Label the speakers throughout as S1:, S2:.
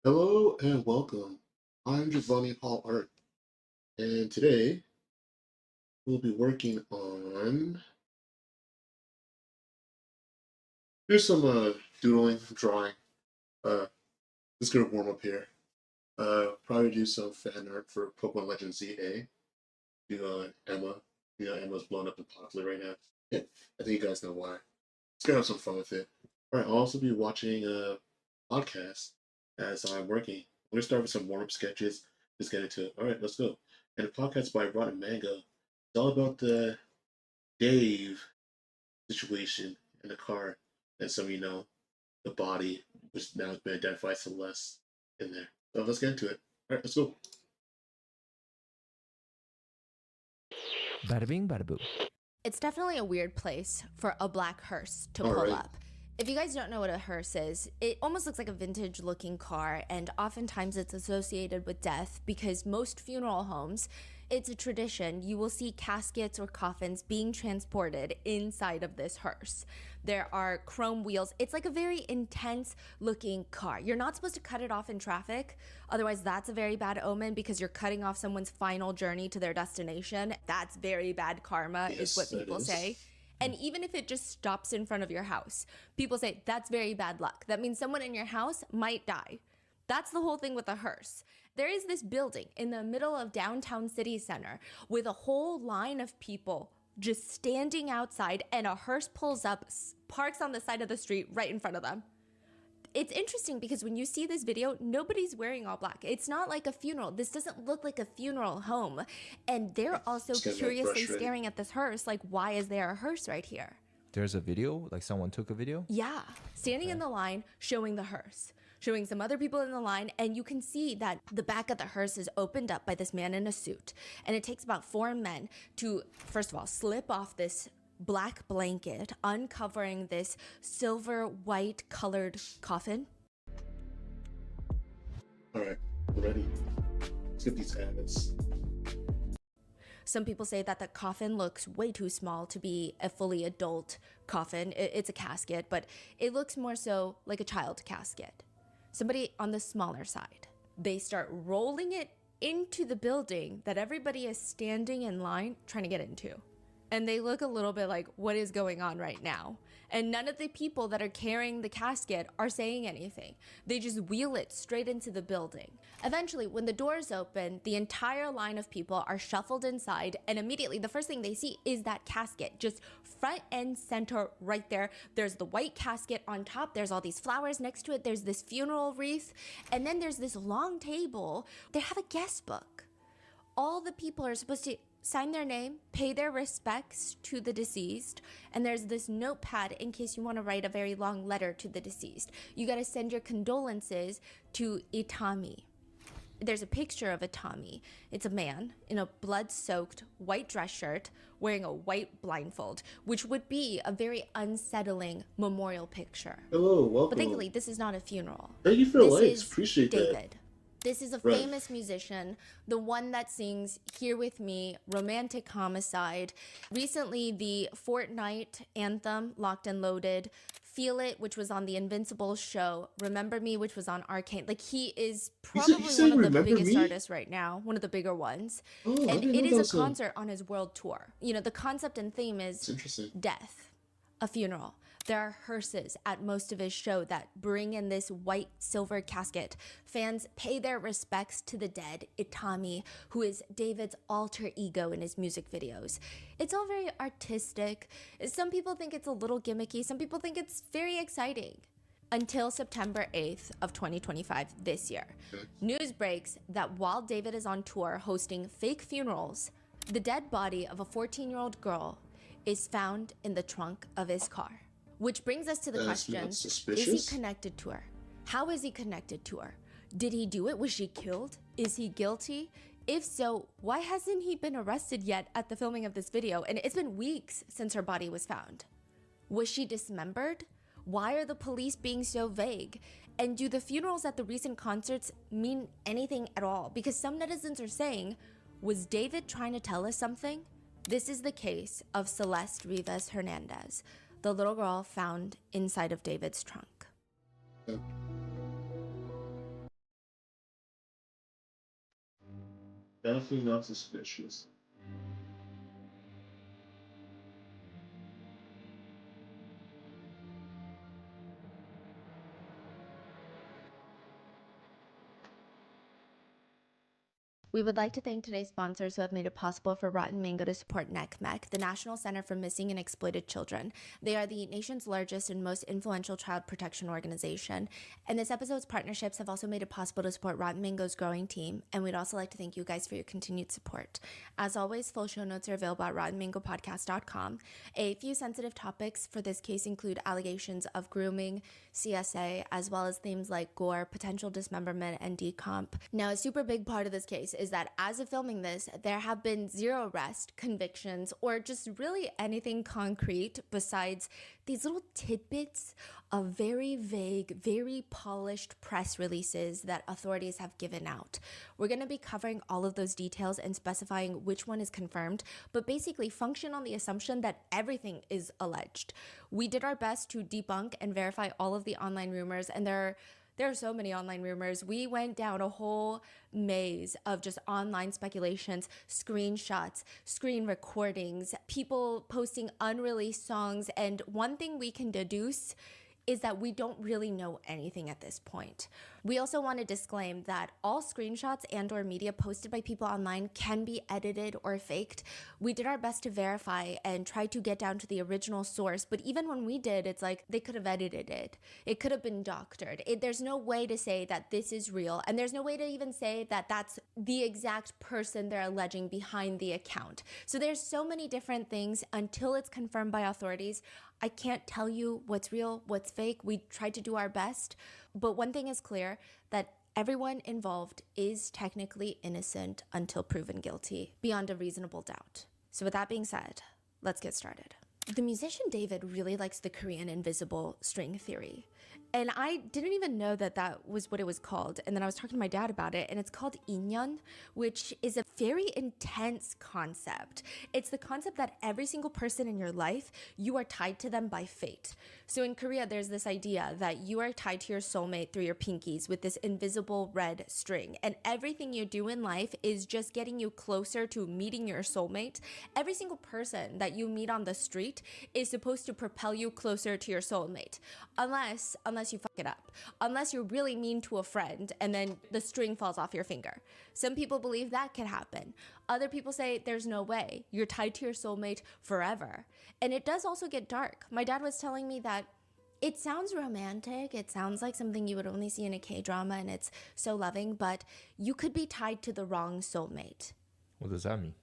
S1: Hello and welcome. I'm Giovanni Hall Art, and today we'll be working on here's some doodling, drawing. Just gonna warm up here. Probably do some fan art for Pokemon Legends ZA. Do Emma. Emma's blown up and popular right now. Yeah, I think you guys know why. Let's gonna have some fun with it. All right, I'll also be watching a podcast as I'm working. We're gonna start with some warm-up sketches. Just get into it. All right, let's go. And the podcast by Rotten Mango. It's all about the Dave situation in the car, and some the body, which now has been identified as Celeste in there. So let's get into it. All right, let's go.
S2: Bada bing, bada boo.
S3: It's definitely a weird place for a black hearse to
S1: All
S3: pull
S1: right.
S3: up. If you guys don't know what a hearse is, it almost looks like a vintage looking car, and oftentimes it's associated with death because most funeral homes, it's a tradition. You will see caskets or coffins being transported inside of this hearse. There are chrome wheels. It's like a very intense looking car. You're not supposed to cut it off in traffic. Otherwise, that's a very bad omen because you're cutting off someone's final journey to their destination. That's very bad karma, is
S1: Yes,
S3: what
S1: that
S3: people
S1: is.
S3: say. And even if it just stops in front of your house, people say that's very bad luck. That means someone in your house might die. That's the whole thing with a hearse. There is this building in the middle of downtown city center with a whole line of people just standing outside, and a hearse pulls up, parks on the side of the street right in front of them. It's interesting because when you see this video, nobody's wearing all black. It's not like a funeral. This doesn't look like a funeral home. And they're also
S1: Just getting my
S3: curiously
S1: brush ready.
S3: staring at this hearse, like, why is there a hearse right here?
S2: There's a video, like someone took a video.
S3: Yeah, standing in the line, showing the hearse, showing some other people in the line, and you can see that the back of the hearse is opened up by this man in a suit. And it takes about 4 men to, first of all, slip off this black blanket, uncovering this silver white colored coffin.
S1: All right, we're ready. Let's get these ads.
S3: Some people say that the coffin looks way too small to be a fully adult coffin. It's a casket, but it looks more so like a child casket. Somebody on the smaller side. They start rolling it into the building that everybody is standing in line trying to get into. And they look a little bit like, what is going on right now? And none of the people that are carrying the casket are saying anything. They just wheel it straight into the building. Eventually, when the doors open, the entire line of people are shuffled inside, and immediately the first thing they see is that casket, just front and center right there. There's the white casket on top. There's all these flowers next to it. There's this funeral wreath. And then there's this long table. They have a guest book. All the people are supposed to sign their name, pay their respects to the deceased, and there's this notepad in case you want to write a very long letter to the deceased. You got to send your condolences to Itami. There's a picture of Itami. It's a man in a blood-soaked white dress shirt wearing a white blindfold, which would be a very unsettling memorial picture.
S1: Hello, welcome.
S3: But thankfully, this is not a funeral.
S1: Thank you for the
S3: This
S1: likes.
S3: is
S1: Appreciate that.
S3: David. This is a
S1: Right.
S3: famous musician, the one that sings Here With Me, Romantic Homicide. Recently, the Fortnite anthem, Locked and Loaded, Feel It, which was on the Invincible show, Remember Me, which was on Arcane. Like, he is probably
S1: You
S3: one
S1: said
S3: of the
S1: Remember
S3: biggest
S1: Me?
S3: artists right now, one of the bigger ones.
S1: Oh, I
S3: And
S1: didn't
S3: it
S1: know
S3: is
S1: that
S3: a
S1: was him.
S3: concert on his world tour. You know, the concept and theme
S1: It's
S3: is
S1: interesting.
S3: death, a funeral. There are hearses at most of his show that bring in this white silver casket. Fans pay their respects to the dead, Itami, who is David's alter ego in his music videos. It's all very artistic. Some people think it's a little gimmicky. Some people think it's very exciting. Until September 8th of 2025, this year.
S1: Okay.
S3: News breaks that while David is on tour hosting fake funerals, the dead body of a 14-year-old girl is found in the trunk of his car. Which brings us to the
S1: That's
S3: question,
S1: not
S3: is
S1: suspicious.
S3: he connected to her? How is he connected to her? Did he do it? Was she killed? Is he guilty? If so, why hasn't he been arrested yet at the filming of this video? And it's been weeks since her body was found. Was she dismembered? Why are the police being so vague? And do the funerals at the recent concerts mean anything at all? Because some netizens are saying, was David trying to tell us something? This is the case of Celeste Rivas Hernandez, the little girl found inside of David's trunk.
S1: Yeah. Definitely not suspicious.
S3: We would like to thank today's sponsors who have made it possible for Rotten Mango to support NECMEC, the National Center for Missing and Exploited Children. They are the nation's largest and most influential child protection organization. And this episode's partnerships have also made it possible to support Rotten Mango's growing team. And we'd also like to thank you guys for your continued support. As always, full show notes are available at rottenmangopodcast.com. A few sensitive topics for this case include allegations of grooming, CSA, as well as themes like gore, potential dismemberment, and decomp. Now, a super big part of this case is that as of filming this, there have been 0 arrest, convictions, or just really anything concrete besides these little tidbits of very vague, very polished press releases that authorities have given out. We're going to be covering all of those details and specifying which one is confirmed, but basically function on the assumption that everything is alleged. We did our best to debunk and verify all of the online rumors, and there are so many online rumors. We went down a whole maze of just online speculations, screenshots, screen recordings, people posting unreleased songs, and one thing we can deduce is that we don't really know anything at this point. We also want to disclaim that all screenshots and or media posted by people online can be edited or faked. We did our best to verify and try to get down to the original source, but even when we did, it's like they could have edited it. It could have been doctored. There's no way to say that this is real, and there's no way to even say that that's the exact person they're alleging behind the account. So there's so many different things until it's confirmed by authorities. I can't tell you what's real, what's fake. We tried to do our best. But one thing is clear, that everyone involved is technically innocent until proven guilty, beyond a reasonable doubt. So with that being said, let's get started. The musician David really likes the Korean invisible string theory. And I didn't even know that that was what it was called. And then I was talking to my dad about it, and it's called inyeon, which is a very intense concept. It's the concept that every single person in your life, you are tied to them by fate. So in Korea, there's this idea that you are tied to your soulmate through your pinkies with this invisible red string. And everything you do in life is just getting you closer to meeting your soulmate. Every single person that you meet on the street is supposed to propel you closer to your soulmate. Unless you fuck it up. Unless you're really mean to a friend and then the string falls off your finger. Some people believe that can happen. Other people say there's no way. You're tied to your soulmate forever. And it does also get dark. My dad was telling me that it sounds romantic. It sounds like something you would only see in a K-drama, and it's so loving, but you could be tied to the wrong soulmate.
S2: What does that mean?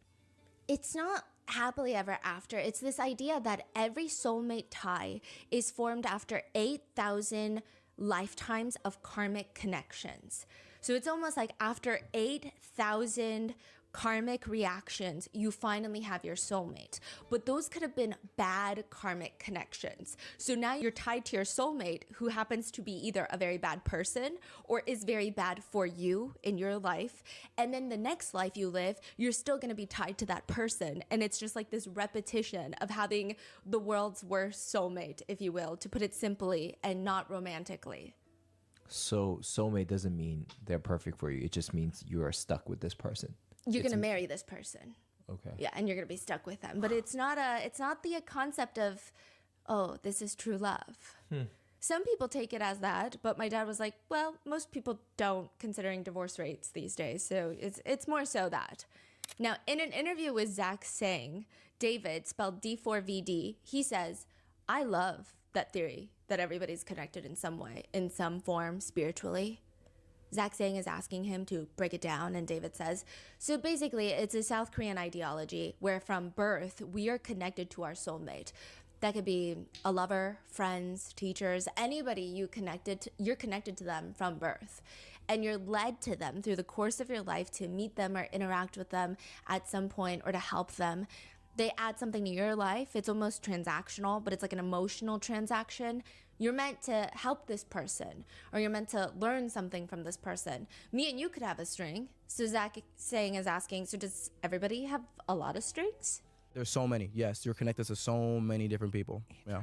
S3: It's not happily ever after. It's this idea that every soulmate tie is formed after 8,000 lifetimes of karmic connections. So it's almost like after 8,000 karmic reactions, you finally have your soulmate. But those could have been bad karmic connections. So now you're tied to your soulmate, who happens to be either a very bad person or is very bad for you in your life. And then the next life you live, you're still going to be tied to that person. And it's just like this repetition of having the world's worst soulmate, if you will, to put it simply and not romantically.
S2: So soulmate doesn't mean they're perfect for you. It just means you are stuck with this person.
S3: You're going to marry this person.
S2: Okay.
S3: Yeah, and you're going to be stuck with them. But it's not the concept of, oh, this is true love. Some people take it as that, but my dad was like, well, most people don't, considering divorce rates these days. So it's more so that. Now, in an interview with Zach Sang, David, spelled D4VD, he says, I love that theory that everybody's connected in some way, in some form, spiritually. Zach Sang is asking him to break it down, and David says, so basically it's a South Korean ideology where from birth we are connected to our soulmate. That could be a lover, friends, teachers, anybody you're connected to them from birth. And you're led to them through the course of your life to meet them or interact with them at some point or to help them. They add something to your life. It's almost transactional, but it's like an emotional transaction. You're meant to help this person, or you're meant to learn something from this person. Me and you could have a string. So Zach Sang is asking, so does everybody have a lot of strings?
S4: There's so many. Yes, you're connected to so many different people. Yeah.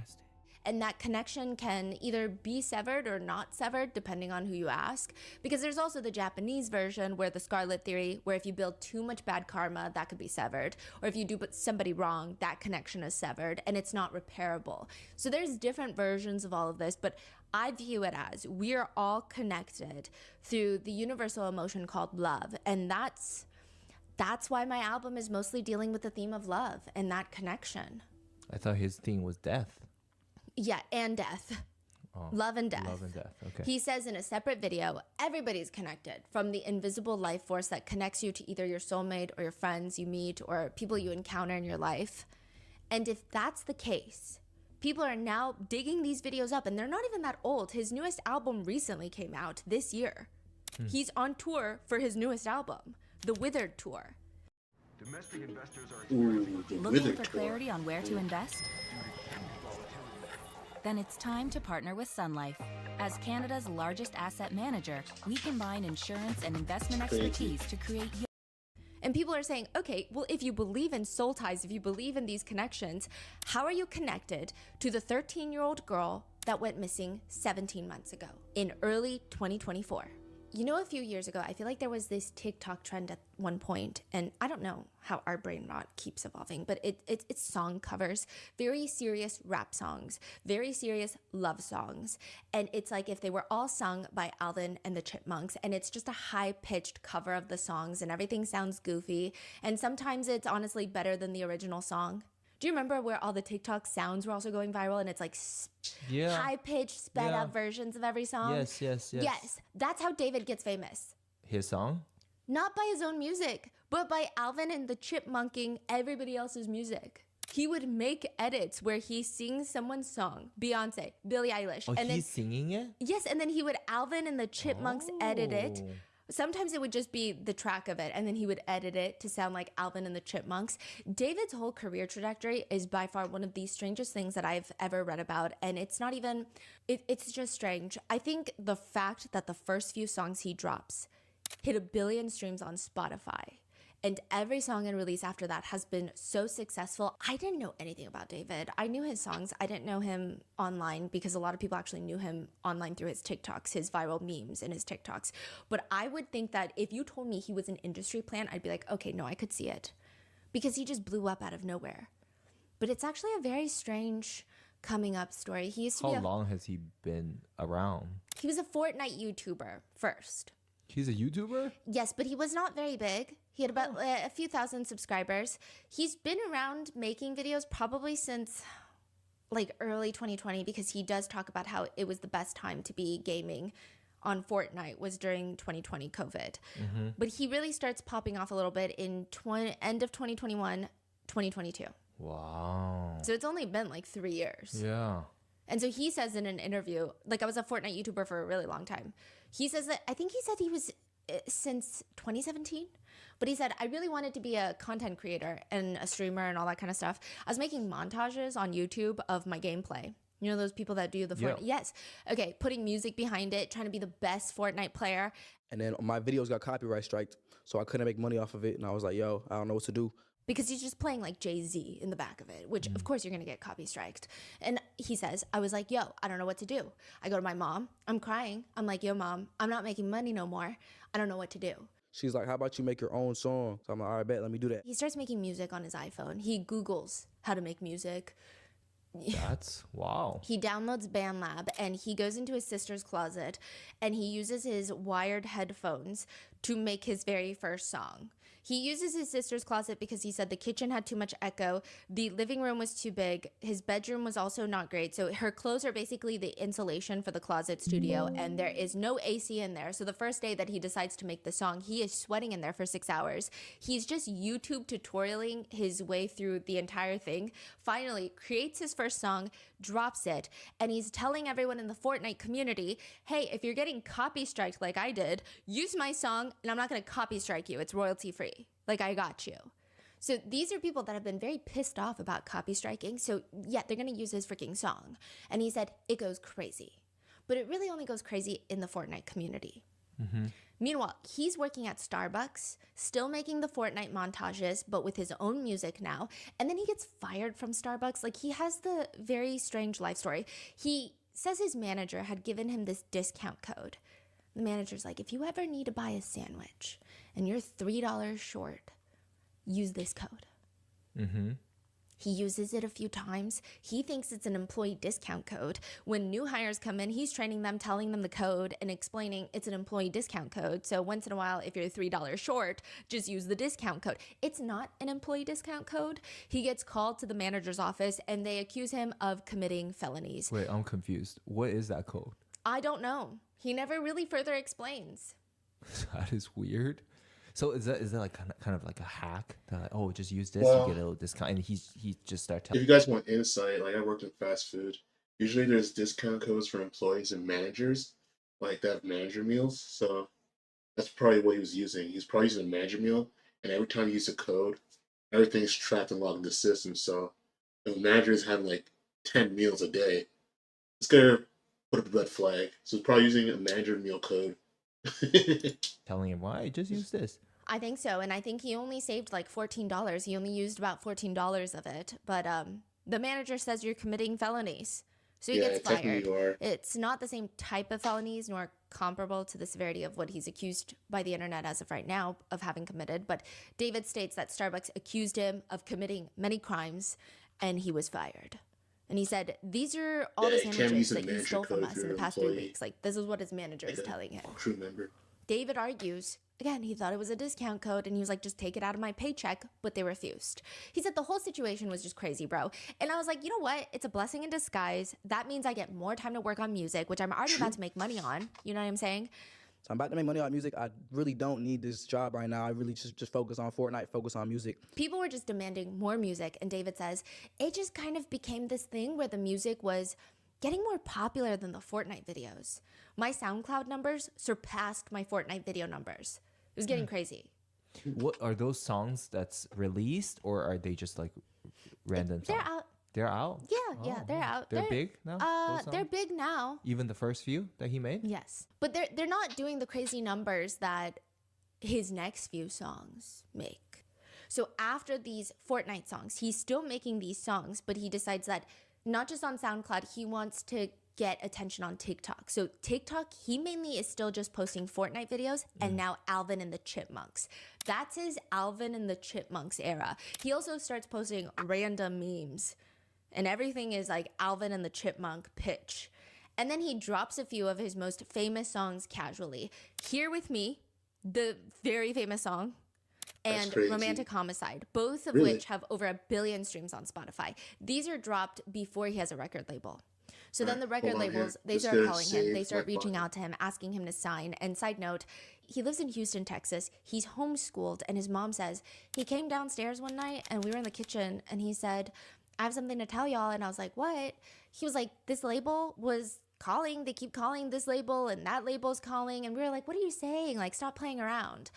S3: And that connection can either be severed or not severed, depending on who you ask. Because there's also the Japanese version where the Scarlet Theory, where if you build too much bad karma, that could be severed. Or if you do somebody wrong, that connection is severed and it's not repairable. So there's different versions of all of this, but I view it as we are all connected through the universal emotion called love. And that's why my album is mostly dealing with the theme of love and that connection.
S2: I thought his theme was death.
S3: Yeah, and death.
S2: Oh,
S3: love and death.
S2: Love and death. Okay.
S3: He says in a separate video, everybody's connected, from the invisible life force that connects you to either your soulmate or your friends you meet or people you encounter in your life. And if that's the case, people are now digging these videos up, and they're not even that old. His newest album recently came out this year. He's on tour for his newest album, the Withered Tour.
S4: Domestic investors are
S1: Ooh, the
S5: Looking
S1: Wither
S5: for
S1: tour.
S5: clarity on where to invest? Then it's time to partner with Sun Life. As Canada's largest asset manager, we combine insurance and investment expertise to create.
S3: And people are saying, okay, well, if you believe in soul ties, if you believe in these connections, how are you connected to the 13-year-old girl that went missing 17 months ago in early 2024? You know, a few years ago, I feel like there was this TikTok trend at one point, and I don't know how our brain rot keeps evolving, but it's song covers, very serious rap songs, very serious love songs. And it's like if they were all sung by Alvin and the Chipmunks, and it's just a high-pitched cover of the songs, and everything sounds goofy. And sometimes it's honestly better than the original song. Do you remember where all the TikTok sounds were also going viral, and it's like high-pitched, sped-up versions of every song?
S2: Yes.
S3: Yes, that's how David gets famous.
S2: His song?
S3: Not by his own music, but by Alvin and the Chipmunking everybody else's music. He would make edits where he sings someone's song, Beyonce, Billie Eilish.
S2: Oh,
S3: and
S2: he's singing it?
S3: Yes, and then he would Alvin and the Chipmunks edit it. Sometimes it would just be the track of it, and then he would edit it to sound like Alvin and the Chipmunks. David's whole career trajectory is by far one of the strangest things that I've ever read about, and it's not even, it's just strange. I think the fact that the first few songs he drops hit 1 billion streams on Spotify, and every song and release after that has been so successful. I didn't know anything about David. I knew his songs. I didn't know him online because a lot of people actually knew him online through his TikToks, his viral memes and his TikToks. But I would think that if you told me he was an industry plant, I'd be like, okay, no, I could see it. Because he just blew up out of nowhere. But it's actually a very strange coming up story. He used to
S2: How long has he been around?
S3: He was a Fortnite YouTuber first.
S2: He's a YouTuber?
S3: Yes, but he was not very big. He had about a few thousand subscribers. He's been around making videos probably since like early 2020 because he does talk about how it was the best time to be gaming on Fortnite was during 2020 COVID. But he really starts popping off a little bit in end of 2021, 2022.
S2: Wow.
S3: So it's only been like 3 years.
S2: Yeah.
S3: And so he says in an interview, like I was a Fortnite YouTuber for a really long time. He says that, I think he said he was since 2017, but he said, I really wanted to be a content creator and a streamer and all that kind of stuff. I was making montages on YouTube of my gameplay. You know, those people that do the Fortnite? Yes. Okay, putting music behind it, trying to be the best Fortnite player.
S6: And then my videos got copyright striked, so I couldn't make money off of it. And I was like, yo, I don't know what to do.
S3: Because he's just playing like Jay-Z in the back of it, which of course you're going to get copy striked. And he says, I was like, yo, I don't know what to do. I go to my mom. I'm crying. I'm like, yo, mom, I'm not making money no more. I don't know what to do.
S6: She's like, how about you make your own song? So I'm like, all right, bet, let me do that.
S3: He starts making music on his iPhone. He Googles how to make music.
S2: That's wow.
S3: He downloads BandLab and he goes into his sister's closet and he uses his wired headphones to make his very first song. He uses his sister's closet because he said the kitchen had too much echo, the living room was too big, his bedroom was also not great. So her clothes are basically the insulation for the closet studio and there is no AC in there. So the first day that he decides to make the song, he is sweating in there for 6 hours. He's just YouTube tutorialing his way through the entire thing, finally creates his first song, drops it, and he's telling everyone in the Fortnite community, hey, if you're getting copy striked like I did, use my song and I'm not going to copy strike you. It's royalty free. Like, I got you. So these are people that have been very pissed off about copy striking. So yeah, they're going to use his freaking song. And he said, it goes crazy. But it really only goes crazy in the Fortnite community. Meanwhile, he's working at Starbucks, still making the Fortnite montages, but with his own music now. And then he gets fired from Starbucks. Like, he has the very strange life story. He says his manager had given him this discount code. The manager's like, if you ever need to buy a sandwich and you're $3 short, use this code.
S2: Mm-hmm.
S3: He uses it a few times. He thinks it's an employee discount code. When new hires come in, he's training them, telling them the code and explaining it's an employee discount code. So once in a while, if you're $3 short, just use the discount code. It's not an employee discount code. He gets called to the manager's office and they accuse him of committing felonies.
S2: Wait, I'm confused. What is that code?
S3: I don't know. He never really further explains.
S2: That is weird. So is that like kind of like a hack? That like, oh, just use this,
S1: Well,
S2: you get a little discount, and he just start
S1: If
S2: telling.
S1: you guys want insight, like I worked in fast food. Usually there's discount codes for employees and managers, like that have manager meals. So that's probably what he was using. He's probably using a manager meal, and every time you use a code, everything's tracked and logged in the system. So if a manager is having like 10 meals a day, it's gonna put up a red flag. So he's probably using a manager meal code.
S2: Telling him why, just use this.
S3: I think so. And I think he only saved like $14. He only used about $14 of it. But the manager says you're committing felonies. So he
S1: Yeah,
S3: gets
S1: technically
S3: fired.
S1: you are.
S3: It's not the same type of felonies nor comparable to the severity of what he's accused by the internet as of right now of having committed. But David states that Starbucks accused him of committing many crimes and he was fired. And he said, these are all the
S1: Yeah, you can't
S3: sandwiches
S1: use a
S3: that you
S1: manager
S3: stole from
S1: code
S3: us
S1: for
S3: in the
S1: your
S3: past 3
S1: employee.
S3: weeks. Like, this is what his manager is
S1: Like a
S3: telling him.
S1: crew member.
S3: David argues, again, he thought it was a discount code and he was like, just take it out of my paycheck, but they refused. He said the whole situation was just crazy, bro. And I was like, you know what? It's a blessing in disguise. That means I get more time to work on music, which I'm already about to make money on. You know what I'm saying?
S6: So I'm about to make money on music. I really don't need this job right now. I really just focus on Fortnite, focus on music.
S3: People were just demanding more music. And David says it just kind of became this thing where the music was getting more popular than the Fortnite videos. My SoundCloud numbers surpassed my Fortnite video numbers. It was getting crazy.
S2: What are those songs that's released, or are they just like random
S3: They're
S2: songs?
S3: out.
S2: They're out.
S3: Yeah, they're out.
S2: They're big now. Those
S3: They're
S2: songs?
S3: big now.
S2: Even the first few that he made.
S3: Yes, but they're not doing the crazy numbers that his next few songs make. So after these Fortnite songs, he's still making these songs, but he decides that not just on SoundCloud, he wants to get attention on TikTok. So TikTok, he mainly is still just posting Fortnite videos and now Alvin and the Chipmunks. That's his Alvin and the Chipmunks era. He also starts posting random memes and everything is like Alvin and the Chipmunk pitch. And then he drops a few of his most famous songs casually. Here With Me, the very famous song,
S1: That's
S3: and
S1: crazy.
S3: Romantic Homicide, both of
S1: Really?
S3: which have over 1 billion streams on Spotify. These are dropped before he has a record label. So then the
S1: Alright,
S3: record
S1: hold on here.
S3: labels, they
S1: Just
S3: start
S1: gonna
S3: calling him, they
S1: save
S3: start
S1: my
S3: reaching
S1: button.
S3: out to him, asking him to sign. And side note, he lives in Houston, Texas. He's homeschooled, and his mom says he came downstairs one night and we were in the kitchen and he said, I have something to tell y'all. And I was like, what? He was like, this label was calling. They keep calling this label and that label's calling. And we were like, what are you saying? Like, stop playing around.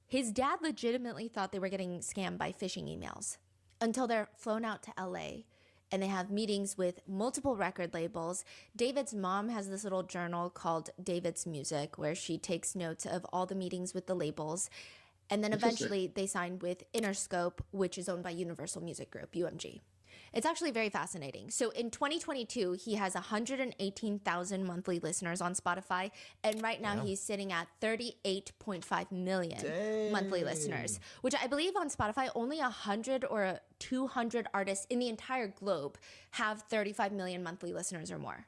S3: His dad legitimately thought they were getting scammed by phishing emails until they're flown out to LA and they have meetings with multiple record labels. David's mom has this little journal called David's Music where she takes notes of all the meetings with the labels. And then
S1: Interesting.
S3: eventually they signed with Interscope, which is owned by Universal Music Group, UMG. It's actually very fascinating. So in 2022, he has 118,000 monthly listeners on Spotify. And right now he's sitting at 38.5 million monthly listeners, which I believe on Spotify, only 100 or 200 artists in the entire globe have 35 million monthly listeners or more.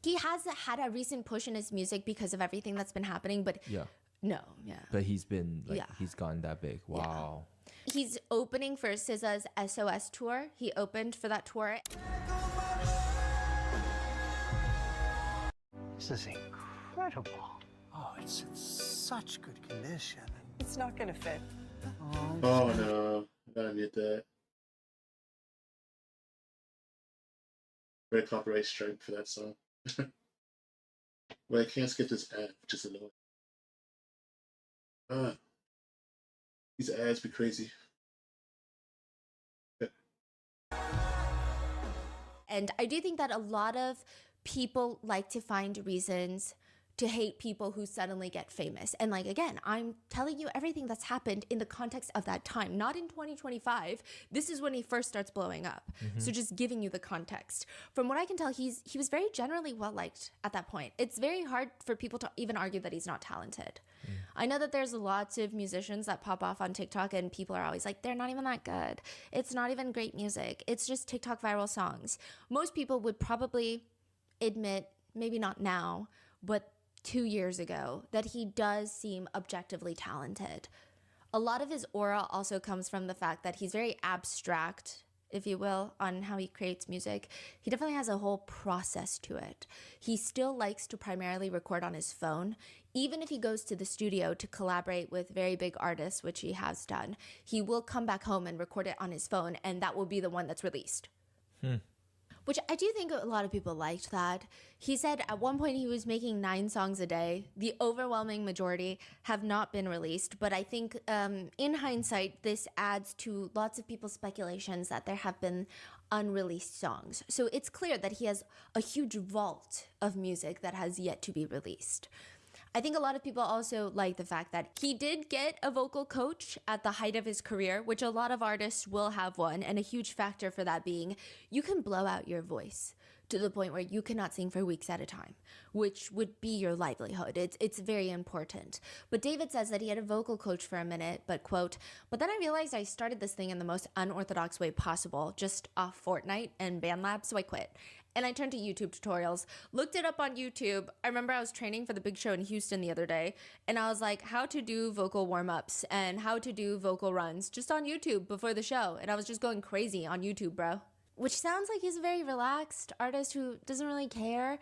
S3: He has had a recent push in his music because of everything that's been happening, but
S2: Yeah,
S3: yeah.
S2: but he's been like
S3: Yeah.
S2: he's gone that big. Wow.
S3: He's opening for SZA's SOS tour. He opened for that tour.
S7: This is incredible. Oh, it's in such good condition.
S8: It's not gonna fit.
S1: Oh no, I gotta admit that. Red copyright strike for that song. But I can't skip this ad, which is annoying. These ads be crazy.
S3: And I do think that a lot of people like to find reasons to hate people who suddenly get famous. And like, again, I'm telling you everything that's happened in the context of that time, not in 2025. This is when he first starts blowing up. So just giving you the context. From what I can tell, he was very generally well liked at that point. It's very hard for people to even argue that he's not talented. I know that there's lots of musicians that pop off on TikTok and people are always like, they're not even that good. It's not even great music. It's just TikTok viral songs. Most people would probably admit, maybe not now, but 2 years ago, that he does seem objectively talented. A lot of his aura also comes from the fact that he's very abstract, if you will, on how he creates music. He definitely has a whole process to it. He still likes to primarily record on his phone. Even if he goes to the studio to collaborate with very big artists, which he has done, he will come back home and record it on his phone, and that will be the one that's released. Which I do think a lot of people liked that. He said at one point he was making 9 songs a day. The overwhelming majority have not been released, but I think in hindsight, this adds to lots of people's speculations that there have been unreleased songs. So it's clear that he has a huge vault of music that has yet to be released. I think a lot of people also like the fact that he did get a vocal coach at the height of his career, which a lot of artists will have one, and a huge factor for that being you can blow out your voice to the point where you cannot sing for weeks at a time, which would be your livelihood. It's very important. But David says that he had a vocal coach for a minute, but quote, but then I realized I started this thing in the most unorthodox way possible, just off Fortnite and BandLab, so I quit. And I turned to YouTube tutorials, looked it up on YouTube. I remember I was training for the big show in Houston the other day, and I was like, how to do vocal warm-ups and how to do vocal runs just on YouTube before the show. And I was just going crazy on YouTube, bro. Which sounds like he's a very relaxed artist who doesn't really care.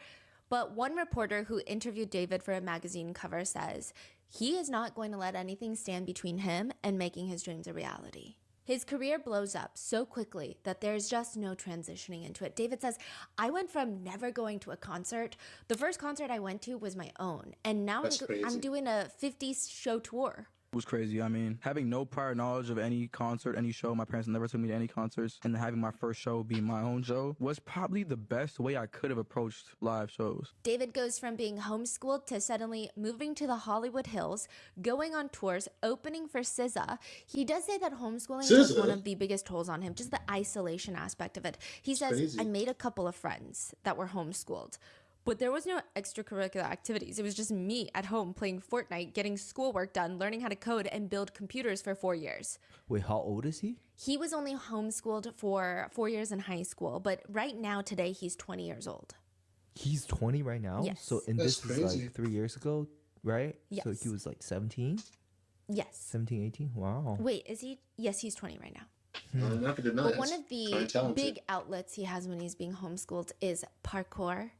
S3: But one reporter who interviewed David for a magazine cover says he is not going to let anything stand between him and making his dreams a reality. His career blows up so quickly that there's just no transitioning into it. David says, I went from never going to a concert. The first concert I went to was my own. And now I'm doing a 50-show tour.
S6: It was crazy. I mean, having no prior knowledge of any concert, any show, my parents never took me to any concerts, and having my first show be my own show was probably the best way I could have approached live shows.
S3: David goes from being homeschooled to suddenly moving to the Hollywood Hills, going on tours, opening for SZA. He does say that homeschooling was one of the biggest tolls on him, just the isolation aspect of it. He says, I made a couple of friends that were homeschooled. But there was no extracurricular activities. It was just me at home playing Fortnite, getting schoolwork done, learning how to code and build computers for 4 years.
S2: Wait, how old is he?
S3: He was only homeschooled for 4 years in high school, but right now, today, he's 20 years old.
S2: He's 20 right now?
S3: Yes.
S2: So, and
S1: That's
S2: this is
S1: crazy.
S2: like 3 years ago, right?
S3: Yes.
S2: So he was like 17?
S3: Yes.
S2: 17, 18? Wow.
S3: Wait, is he? Yes, he's 20 right now.
S1: Not to deny
S3: But
S1: it's
S3: one of
S1: kinda
S3: the
S1: talented.
S3: big outlets he has when he's being homeschooled is parkour.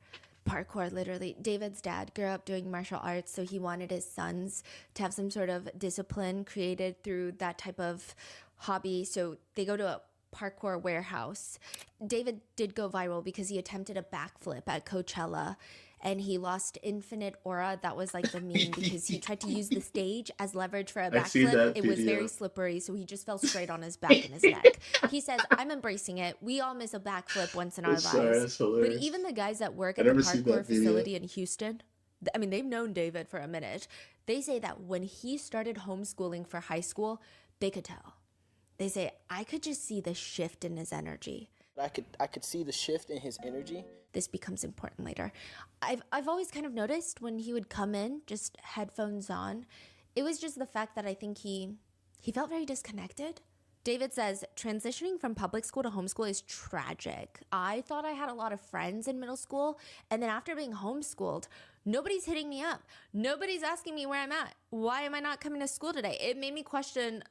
S3: Parkour, literally. David's dad grew up doing martial arts, so he wanted his sons to have some sort of discipline created through that type of hobby. So they go to a parkour warehouse. David did go viral because he attempted a backflip at Coachella and he lost infinite aura. That was like the meme because he tried to use the stage as leverage for a
S1: I see
S3: backflip.
S1: that
S3: It was
S1: video.
S3: very slippery, so he just fell straight on his back and his neck. He says, I'm embracing it. We all miss a backflip once in our
S1: Sorry,
S3: lives.
S1: that's hilarious.
S3: But even the guys that work
S1: I
S3: at the
S1: never seen
S3: parkour
S1: that video.
S3: facility in Houston, I mean, they've known David for a minute. They say that when he started homeschooling for high school, they could tell. They say, I could just see the shift in his energy.
S8: I could see the shift in his energy.
S3: This becomes important later. I've always kind of noticed when he would come in, just headphones on, it was just the fact that I think he felt very disconnected. David says, transitioning from public school to homeschool is tragic. I thought I had a lot of friends in middle school, and then after being homeschooled, nobody's hitting me up. Nobody's asking me where I'm at. Why am I not coming to school today? It made me question,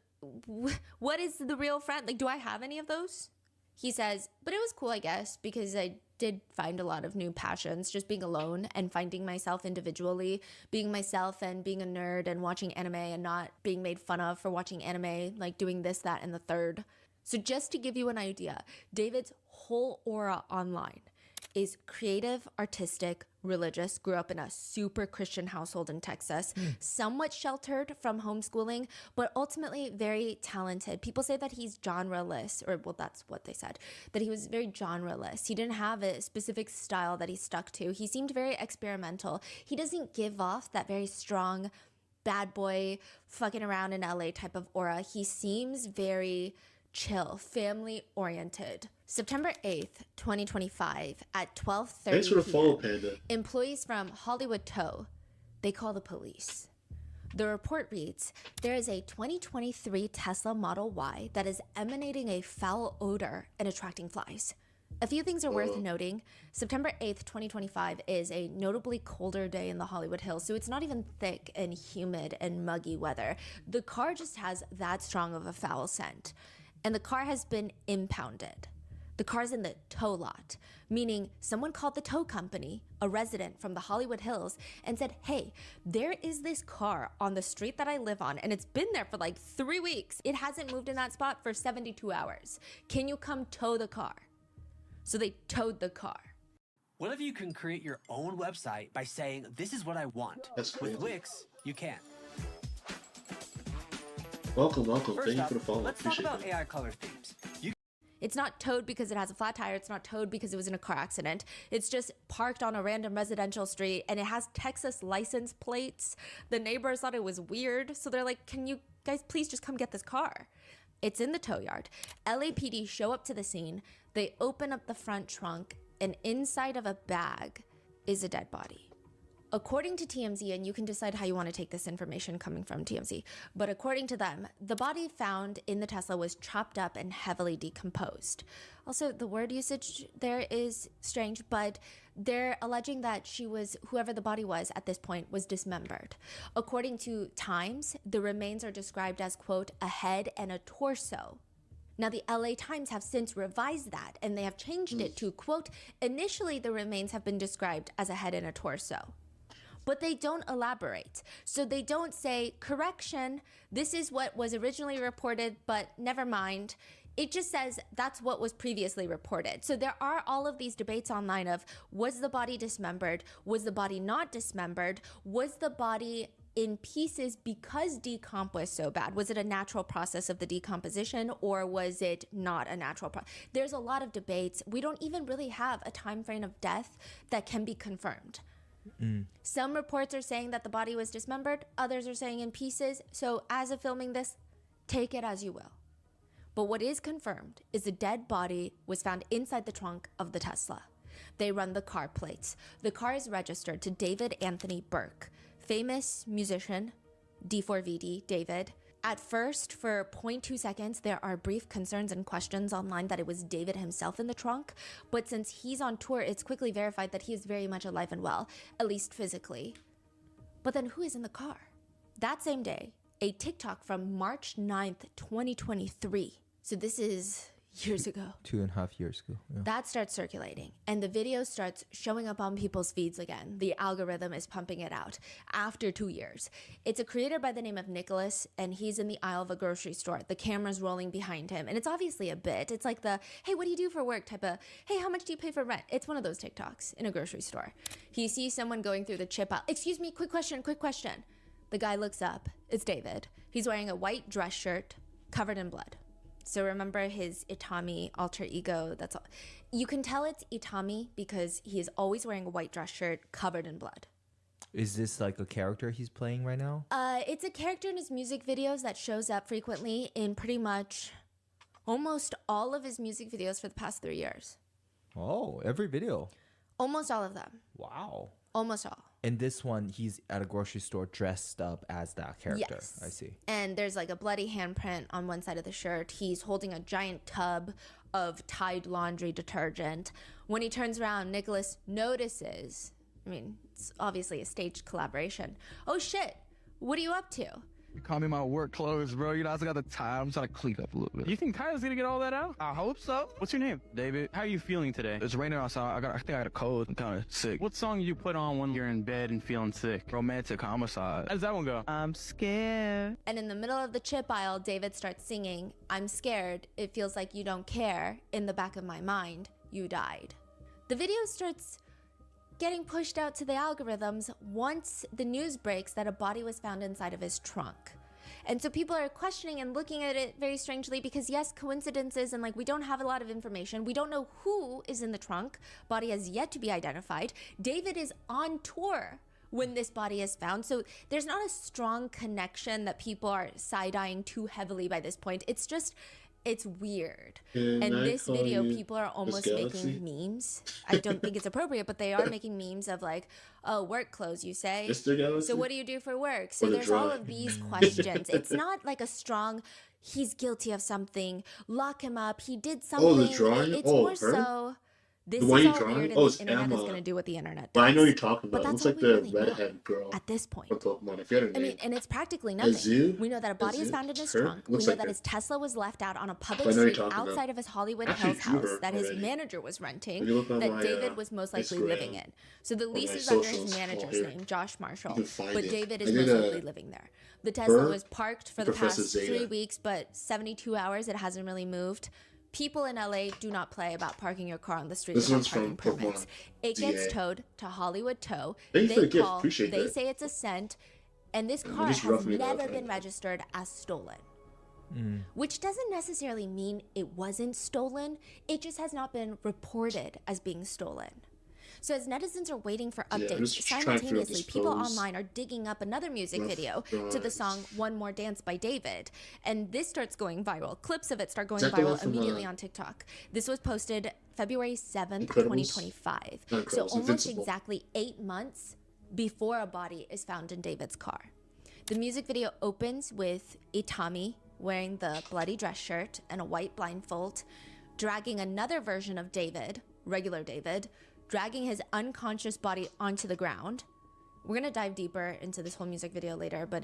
S3: what is the real friend? Like, do I have any of those? He says, but it was cool, I guess, because I did find a lot of new passions, just being alone and finding myself individually, being myself and being a nerd and watching anime and not being made fun of for watching anime, like doing this, that, and the third. So just to give you an idea, David's whole aura online is creative, artistic, religious, grew up in a super Christian household in Texas, somewhat sheltered from homeschooling, but ultimately very talented. People say that he's genreless, or well, that's what they said, that he was very genreless. He didn't have a specific style that he stuck to. He seemed very experimental. He doesn't give off that very strong bad boy fucking around in LA type of aura. He seems very chill, family oriented. September 8th, 2025 at 12:30
S1: Thanks for the follow,
S3: p.m.
S1: Panda.
S3: Employees from Hollywood Tow, they call the police. The report reads, there is a 2023 Tesla Model Y that is emanating a foul odor and attracting flies. A few things are worth noting. September 8th, 2025 is a notably colder day in the Hollywood Hills, so it's not even thick and humid and muggy weather. The car just has that strong of a foul scent. And the car has been impounded. The car's in the tow lot, meaning someone called the tow company, a resident from the Hollywood Hills, and said, hey, there is this car on the street that I live on, and it's been there for like 3 weeks. It hasn't moved in that spot for 72 hours. Can you come tow the car? So they towed the car.
S9: What if you can create your own website by saying, this is what I want?
S1: That's
S9: With
S1: crazy.
S9: Wix, you can.
S1: Welcome.
S9: First
S1: Thank you
S9: up,
S1: for the follow.
S9: let's talk
S1: Appreciate
S9: about
S1: it.
S9: AI color themes. You
S3: It's not towed because it has a flat tire. It's not towed because it was in a car accident. It's just parked on a random residential street and it has Texas license plates. The neighbors thought it was weird. So they're like, can you guys please just come get this car? It's in the tow yard. LAPD show up to the scene. They open up the front trunk and inside of a bag is a dead body. According to TMZ, and you can decide how you want to take this information coming from TMZ, but according to them, the body found in the Tesla was chopped up and heavily decomposed. Also, the word usage there is strange, but they're alleging that whoever the body was at this point, was dismembered. According to Times, the remains are described as, quote, a head and a torso. Now, the LA Times have since revised that, and they have changed it to, quote, initially the remains have been described as a head and a torso. But they don't elaborate. So they don't say, correction, this is what was originally reported, but never mind. It just says that's what was previously reported. So there are all of these debates online of, was the body dismembered? Was the body not dismembered? Was the body in pieces because decomp was so bad? Was it a natural process of the decomposition, or was it not a natural process? There's a lot of debates. We don't even really have a time frame of death that can be confirmed. Some reports are saying that the body was dismembered, others are saying in pieces. So as of filming this, take it as you will. But what is confirmed is the dead body was found inside the trunk of the Tesla. They run the car plates. The car is registered to David Anthony Burke, famous musician, D4VD, David. At first, for 0.2 seconds, there are brief concerns and questions online that it was David himself in the trunk. But since he's on tour, it's quickly verified that he is very much alive and well, at least physically. But then who is in the car? That same day, a TikTok from March 9th, 2023. So this is years ago.
S2: 2.5 years ago. Yeah.
S3: That starts circulating and the video starts showing up on people's feeds again. The algorithm is pumping it out after 2 years. It's a creator by the name of Nicholas, and he's in the aisle of a grocery store. The camera's rolling behind him, and it's obviously a bit. It's like the, hey, what do you do for work type of, hey, how much do you pay for rent? It's one of those TikToks in a grocery store. He sees someone going through the chip aisle. Excuse me, quick question. The guy looks up. It's David. He's wearing a white dress shirt covered in blood. So remember his Itami alter ego, that's all. You can tell it's Itami because he is always wearing a white dress shirt covered in blood.
S2: Is this like a character he's playing right now?
S3: It's a character in his music videos that shows up frequently in pretty much almost all of his music videos for the past 3 years.
S2: Oh, every video.
S3: Almost all of them.
S2: Wow.
S3: Almost all.
S2: And this one, he's at a grocery store dressed up as that character.
S3: Yes.
S2: I see.
S3: And there's like a bloody handprint on one side of the shirt. He's holding a giant tub of Tide laundry detergent. When he turns around, Nicholas notices, I mean, it's obviously a staged collaboration. Oh shit, what are you up to?
S6: You call me my work clothes, bro. You know, I still got the time. I'm trying to clean up a little bit.
S10: You think Tyler's gonna get all that out?
S6: I hope so.
S10: What's your name?
S6: David.
S10: How are you feeling today?
S6: It's raining outside. I think I got a cold. I'm kind of sick.
S10: What song do you put on when you're in bed and feeling sick?
S6: Romantic homicide.
S10: How does that one go?
S6: I'm scared.
S3: And in the middle of the chip aisle, David starts singing, I'm scared, it feels like you don't care, in the back of my mind, you died. The video starts getting pushed out to the algorithms once the news breaks that a body was found inside of his trunk. And so people are questioning and looking at it very strangely because yes, coincidences and like we don't have a lot of information. We don't know who is in the trunk. Body has yet to be identified. David is on tour when this body is found. So there's not a strong connection that people are side-eyeing too heavily by this point. It's just, it's weird. And this video, people are almost making memes. I don't think it's appropriate, but they are making memes of like, oh, work clothes, you say? So what do you do for work? So there's all of these questions. It's not like a strong, he's guilty of something, lock him up, he did something.
S1: Oh, the drawing?
S3: It's more so, this
S1: the
S3: is all
S1: drawing?
S3: weird and the internet is going to do what the internet does.
S1: But I know you're talking about.
S3: But
S1: It looks
S3: that's
S1: like
S3: all we
S1: the
S3: really know
S1: redhead girl
S3: at this point.
S1: from Pokemon. I forget her
S3: I
S1: name.
S3: mean, and it's practically nothing.
S1: Azu?
S3: We know that a body is
S1: Azu?
S3: found in his
S1: Her?
S3: trunk. We
S1: Looks
S3: know
S1: like
S3: that
S1: her.
S3: his Tesla was left out on a public
S1: I know you're
S3: street
S1: talking
S3: outside
S1: about.
S3: of his Hollywood
S1: I actually
S3: Hills
S1: drew
S3: house
S1: her
S3: that his
S1: already.
S3: manager was renting,
S1: If you look on
S3: that
S1: my,
S3: David was most likely
S1: Instagram,
S3: living in. So the lease
S1: my
S3: is under his
S1: socials,
S3: manager's
S1: here.
S3: name, Josh Marshall,
S1: You can find
S3: but
S1: it.
S3: David
S1: I
S3: is
S1: did
S3: most
S1: a-
S3: likely living there. The Tesla
S1: her,
S3: was parked for the
S1: Professor
S3: past
S1: Zeta.
S3: 3 weeks, but 72 hours, it hasn't really moved. People in LA do not play about parking your car on the street
S1: This
S3: without
S1: one's from
S3: parking permits.
S1: Pokemon
S3: It gets
S1: DA.
S3: towed to Hollywood Tow.
S1: Thank you for
S3: They
S1: the gift.
S3: call,
S1: Appreciate
S3: they
S1: that.
S3: say it's a cent, and this
S1: Yeah,
S3: car
S1: just
S3: has
S1: roughing it out,
S3: never
S1: right?
S3: been registered as stolen. Which doesn't necessarily mean it wasn't stolen. It just has not been reported as being stolen. So as netizens are waiting for
S1: I'm
S3: updates,
S1: just trying to figure out
S3: simultaneously
S1: this
S3: people
S1: pose.
S3: online are digging up another music
S1: Rough
S3: video to the
S1: drawings.
S3: song One More Dance by David. And this starts going viral. Clips of it start going
S1: Is that the one
S3: viral
S1: from,
S3: immediately on TikTok. This was posted February 7th,
S1: Incredibles?
S3: 2025.
S1: Not
S3: So
S1: Incredibles,
S3: almost
S1: Invincible.
S3: exactly 8 months before a body is found in David's car. The music video opens with Itami wearing the bloody dress shirt and a white blindfold, dragging another version of David, regular David, dragging his unconscious body onto the ground. We're gonna dive deeper into this whole music video later, but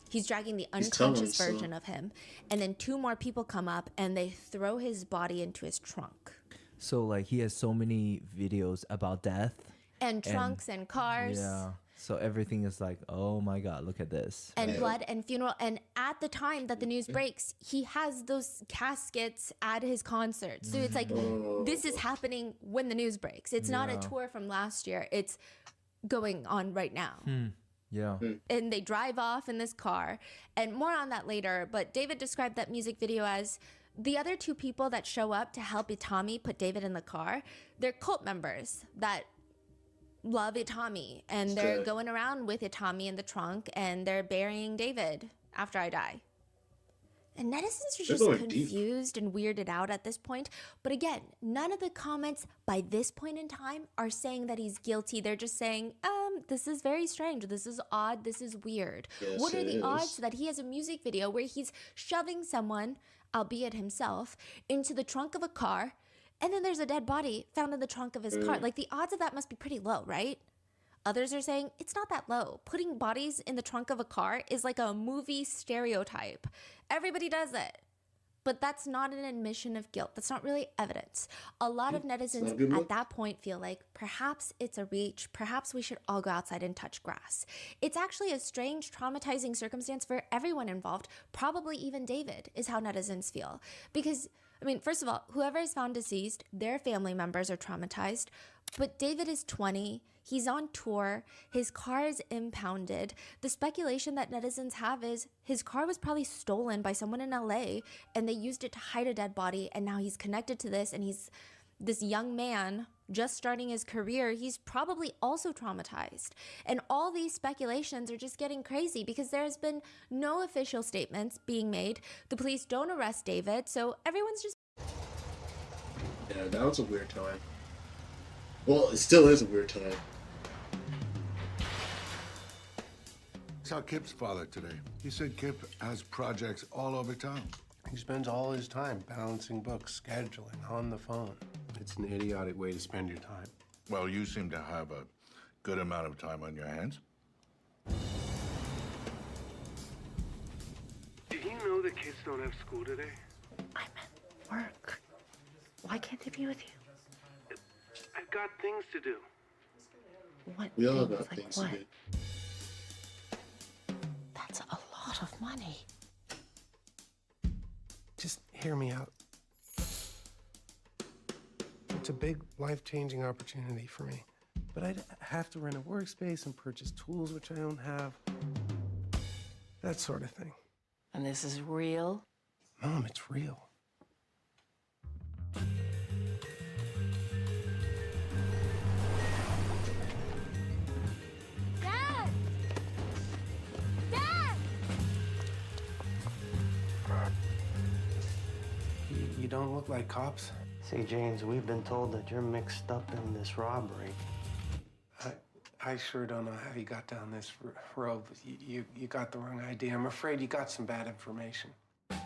S3: he's dragging the
S1: He's telling
S3: unconscious
S1: us,
S3: version of him, and then 2 more people come up and they throw his body into his trunk.
S2: So like he has so many videos about death.
S3: And trunks and cars.
S2: Yeah. So everything is like, oh my God, look at this.
S3: And blood and funeral. And at the time that the news breaks, he has those caskets at his concert. So it's like, this is happening when the news breaks. It's not a tour from last year. It's going on right now.
S2: Yeah.
S3: And they drive off in this car. And more on that later. But David described that music video as the other 2 people that show up to help Itami put David in the car. They're cult members that love Itami, and they're
S1: Okay.
S3: going around with Itami in the trunk, and they're burying David after I die. And netizens are
S1: They're
S3: just
S1: going deep.
S3: confused and weirded out at this point. But again, none of the comments by this point in time are saying that he's guilty. They're just saying, this is very strange. This is odd. This is weird.
S1: Yes,
S3: What are
S1: it
S3: the
S1: is.
S3: odds that he has a music video where he's shoving someone, albeit himself, into the trunk of a car, and then there's a dead body found in the trunk of his car? Like, the odds of that must be pretty low, right? Others are saying it's not that low. Putting bodies in the trunk of a car is like a movie stereotype. Everybody does it. But that's not an admission of guilt. That's not really evidence. A lot of
S1: not a
S3: netizens
S1: good
S3: at
S1: look.
S3: that point feel like perhaps it's a reach. Perhaps we should all go outside and touch grass. It's actually a strange, traumatizing circumstance for everyone involved. Probably even David is how netizens feel. Because, I mean, first of all, whoever is found deceased, their family members are traumatized. But David is 20. He's on tour. His car is impounded. The speculation that netizens have is his car was probably stolen by someone in LA and they used it to hide a dead body, and now he's connected to this, and he's this young man just starting his career. He's probably also traumatized. And all these speculations are just getting crazy because there's been no official statements being made. The police don't arrest David, so everyone's just...
S1: Yeah, that was a weird time. Well, it still is a weird time.
S11: Saw Kip's father today. He said Kip has projects all over town.
S7: He spends all his time balancing books, scheduling, on the phone. It's an idiotic way to spend your time.
S11: Well, you seem to have a good amount of time on your hands.
S4: Do you know the kids don't have school today?
S12: I'm at work. Why can't they be with you?
S4: I've got things to do.
S12: What
S1: We all
S12: things?
S1: got
S12: Like
S1: things to
S12: what?
S1: do.
S12: That's a lot of money.
S7: Just hear me out. It's a big, life-changing opportunity for me. But I'd have to rent a workspace and purchase tools which I don't have. That sort of thing.
S12: And this is real?
S7: Mom, it's real.
S3: Dad! Dad!
S7: You don't look like cops.
S13: Say, James, we've been told that you're mixed up in this robbery.
S7: I sure don't know how you got down this road, but you got the wrong idea. I'm afraid you got some bad information.
S1: I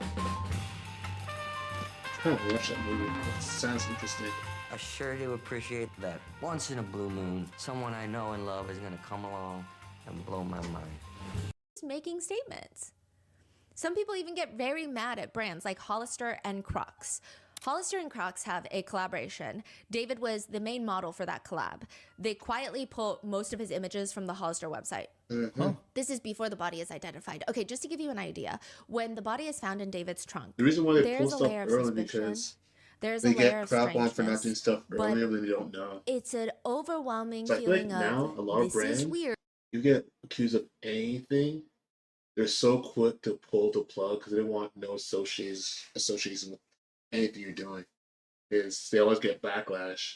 S1: kind of watch that movie. It sounds interesting.
S13: I sure do appreciate that once in a blue moon, someone I know and love is gonna come along and blow my mind.
S3: Making statements. Some people even get very mad at brands like Hollister and Crocs. Hollister and Crocs have a collaboration. David was the main model for that collab. They quietly pull most of his images from the Hollister website. This is before the body is identified. Okay, just to give you an idea, when the body is found in David's trunk,
S1: The reason why they pull
S3: there's a
S1: stuff
S3: layer of
S1: early
S3: suspicion.
S1: because
S3: There's
S1: they
S3: a layer
S1: get
S3: of
S1: crap on for not
S3: strangeness,
S1: doing stuff
S3: but
S1: earlier when they don't know.
S3: it's an overwhelming
S1: So I feel like
S3: feeling
S1: now
S3: of
S1: a lot of
S3: this
S1: brands,
S3: is weird.
S1: you get accused of anything, they're so quick to pull the plug because they don't want no association with anything you're doing. Is they always get backlash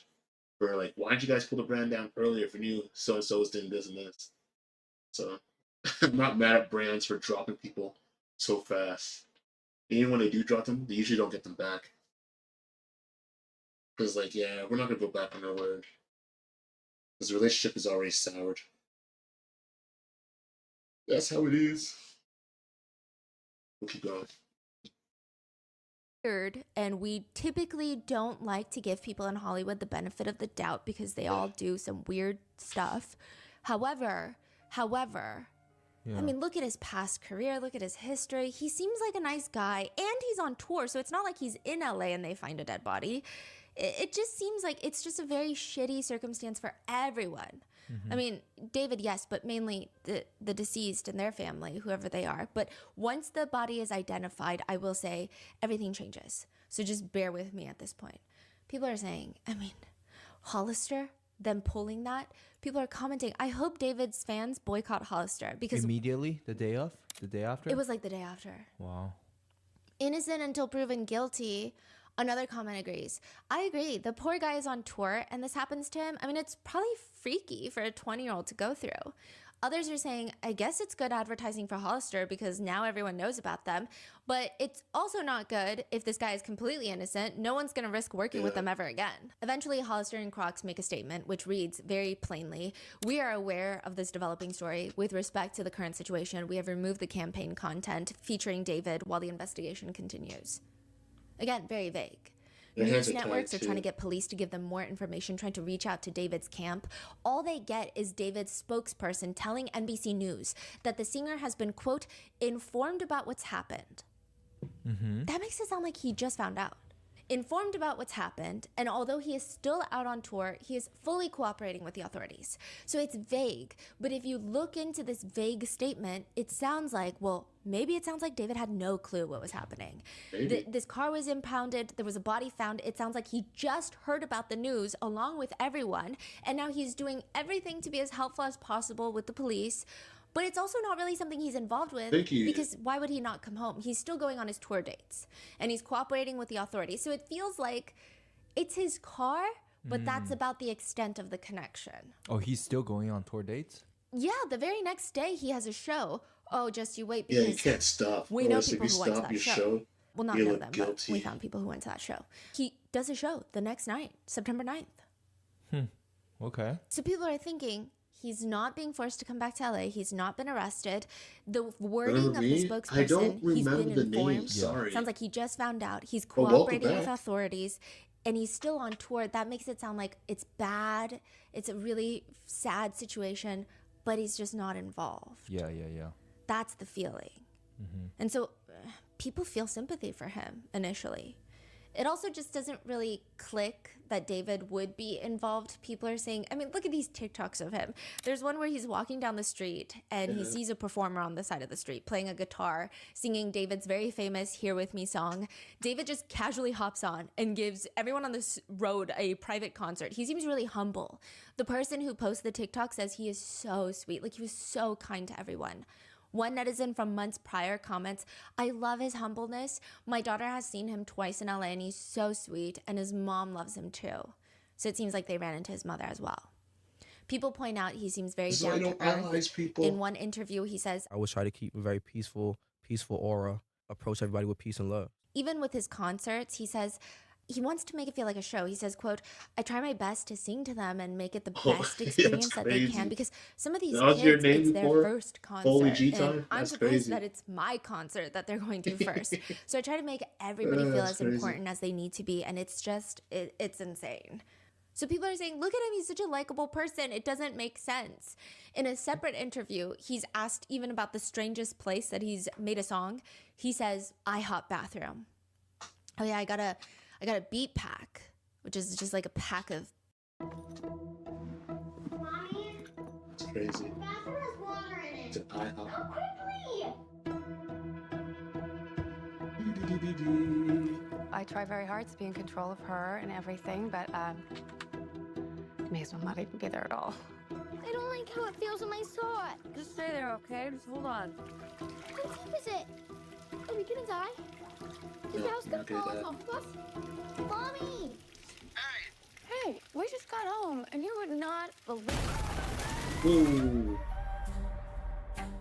S1: for like, why didn't you guys pull the brand down earlier if you knew so and so was doing this and this? So I'm not mad at brands for dropping people so fast. Even when they do drop them, they usually don't get them back. Because like, yeah, we're not gonna go back on our word. Because the relationship is already soured. That's how it is. We'll keep going.
S3: Weird, and we typically don't like to give people in Hollywood the benefit of the doubt because they all do some weird stuff. However, I mean, look at his past career, look at his history. He seems like a nice guy, and he's on tour, so it's not like he's in LA and they find a dead body. It just seems like it's just a very shitty circumstance for everyone. I mean, David, yes, but mainly the deceased and their family, whoever they are. But once the body is identified, I will say everything changes. So just bear with me at this point. People are saying, I mean, Hollister, them pulling that. People are commenting, I hope David's fans boycott Hollister because
S2: immediately the day after.
S3: It was like the day after.
S2: Wow.
S3: Innocent until proven guilty. Another comment agrees. I agree. The poor guy is on tour and this happens to him. I mean, it's probably freaky for a 20-year-old to go through. Others are saying, I guess it's good advertising for Hollister because now everyone knows about them. But it's also not good if this guy is completely innocent. No one's going to risk working with them ever again. Eventually, Hollister and Crocs make a statement which reads very plainly, we are aware of this developing story. With respect to the current situation, we have removed the campaign content featuring David while the investigation continues. Again, very vague. News networks are trying to get police to give them more information, trying to reach out to David's camp. All they get is David's spokesperson telling NBC News that the singer has been, quote, informed about what's happened. That makes it sound like he just found out. Informed about what's happened, and although he is still out on tour, he is fully cooperating with the authorities. So it's vague, but if you look into this vague statement, it sounds like, well, maybe it sounds like David had no clue what was happening. This car was impounded, there was a body found. It sounds like he just heard about the news along with everyone, and now he's doing everything to be as helpful as possible with the police. But it's also not really something he's involved with because why would he not come home? He's still going on his tour dates and he's cooperating with the authorities. So it feels like it's his car, but that's about the extent of the connection.
S2: Oh, he's still going on tour dates?
S3: Yeah, the very next day he has a show. Oh, just you wait because
S1: you can't stop.
S3: We know people who went to that show. Well, not know them, but we found people who went to that show. He does a show the next night, September 9th.
S2: Okay.
S3: So people are thinking, he's not being forced to come back to LA. He's not been arrested. The wording of the spokesperson,
S1: I don't remember
S3: he's been
S1: the
S3: informed.
S1: name. Sorry.
S3: Sounds like he just found out. He's cooperating with authorities, and he's still on tour. That makes it sound like it's bad. It's a really sad situation, but he's just not involved.
S2: Yeah.
S3: That's the feeling. And so people feel sympathy for him initially. It also just doesn't really click that David would be involved. People are saying, I mean, look at these TikToks of him. There's one where he's walking down the street and he sees a performer on the side of the street playing a guitar, singing David's very famous Here With Me song. David just casually hops on and gives everyone on this road a private concert. He seems really humble. The person who posted the TikTok says he is so sweet. Like, he was so kind to everyone. One netizen from months prior comments, I love his humbleness. My daughter has seen him twice in LA and he's so sweet, and his mom loves him too. So it seems like they ran into his mother as well. People point out he seems very down to earth. In one interview, he says,
S6: I always try to keep a very peaceful aura, approach everybody with peace and love.
S3: Even with his concerts, he says, he wants to make it feel like a show. He says, quote, I try my best to sing to them and make it the best experience that they can, because some of these kids, it's their first concert. And I'm surprised that it's my concert that they're going to first. So I try to make everybody feel as important as they need to be. And it's just, it's insane. So people are saying, look at him, he's such a likable person. It doesn't make sense. In a separate interview, he's asked even about the strangest place that he's made a song. He says, IHOP bathroom. Oh yeah, I got a beat pack, which is just like a pack of...
S1: Mommy? It's crazy. The bathroom has water in it. It's an IHOP. How quickly?
S12: I try very hard to be in control of her and everything, but may as well not even be there at all.
S14: I don't like how it feels when I saw it.
S12: Just stay there, okay? Just hold on.
S14: How deep is it? Are we gonna die? Is the house gonna fall off of us? Mommy!
S12: Hey, we just got home, and you would not believe...
S1: Ooh.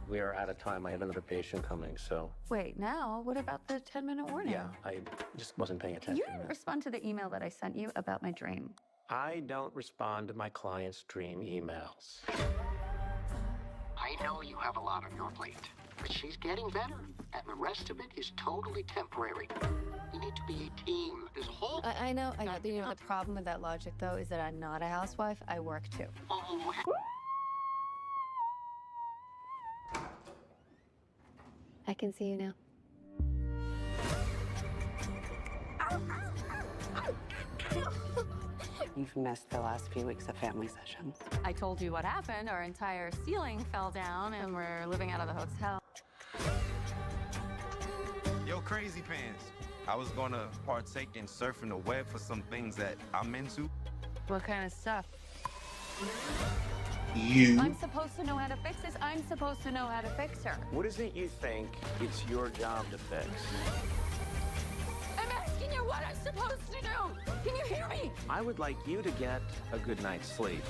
S15: We are out of time. I have another patient coming, so...
S12: Wait, now? What about the 10-minute warning?
S15: Yeah, I just wasn't paying
S12: Can
S15: attention.
S12: you respond to the email that I sent you about my dream?
S15: I don't respond to my clients' dream emails.
S16: I know you have a lot on your plate, but she's getting better, and the rest of it is totally temporary. We need to be a team. This whole...
S12: I know. You know, the problem with that logic, though, is that I'm not a housewife. I work, too.
S16: Oh,
S12: I can see you now.
S17: You've missed the last few weeks of family sessions.
S12: I told you what happened. Our entire ceiling fell down, and we're living out of the hotel.
S18: Yo, Crazy Pants. I was gonna partake in surfing the web for some things that I'm into.
S12: What kind of stuff?
S18: I'm
S12: supposed to know how to fix this. I'm supposed to know how to fix her.
S15: What is it you think it's your job to fix?
S12: I'm asking you what I'm supposed to do. Can you hear me?
S15: I would like you to get a good night's sleep.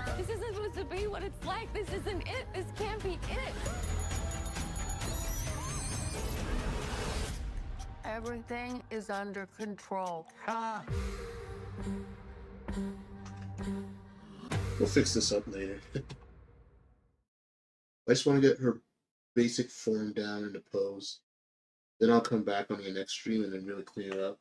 S12: Whatever. This isn't supposed to be what it's like. This isn't it. This can't be it. Everything is under control.
S1: We'll fix this up later. I just want to get her basic form down into pose. Then I'll come back on the next stream and then really clean it up.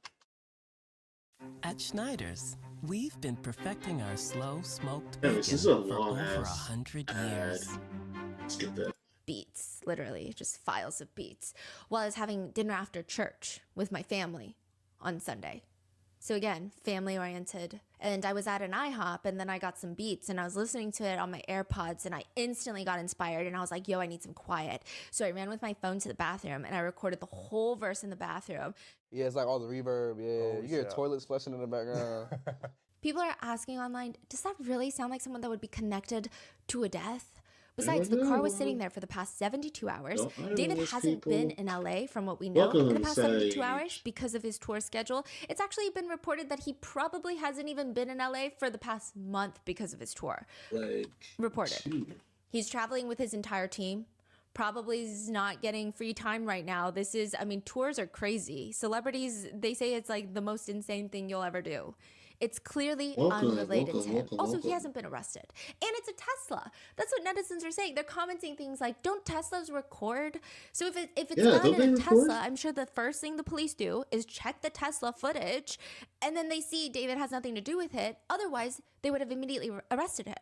S19: At Schneider's, we've been perfecting our slow-smoked
S1: Yeah,
S19: bacon
S1: this is a
S19: for
S1: long
S19: over
S1: ass
S19: 100 years.
S1: Let's get that.
S3: Beats, literally, just files of beats, while I was having dinner after church with my family on Sunday. So again, family-oriented. And I was at an IHOP, and then I got some beats, and I was listening to it on my AirPods, and I instantly got inspired, and I was like, yo, I need some quiet. So I ran with my phone to the bathroom, and I recorded the whole verse in the bathroom.
S6: Yeah, it's like all the reverb. Yeah, you hear toilets flushing in the background.
S3: People are asking online, does that really sound like someone that would be connected to a death? Besides, the car was sitting there for the past 72 hours. David hasn't been in LA, from what we know, in the past 72 hours because of his tour schedule. It's actually been reported that he probably hasn't even been in LA for the past month because of his tour. Reported. He's traveling with his entire team. Probably is not getting free time right now. This is, I mean, tours are crazy. Celebrities, they say it's like the most insane thing you'll ever do. It's clearly unrelated to him. Also, he hasn't been arrested. And it's a Tesla. That's what netizens are saying. They're commenting things like, don't Teslas record? So if it's not in a Tesla, I'm sure the first thing the police do is check the Tesla footage, and then they see David has nothing to do with it. Otherwise, they would have immediately arrested him.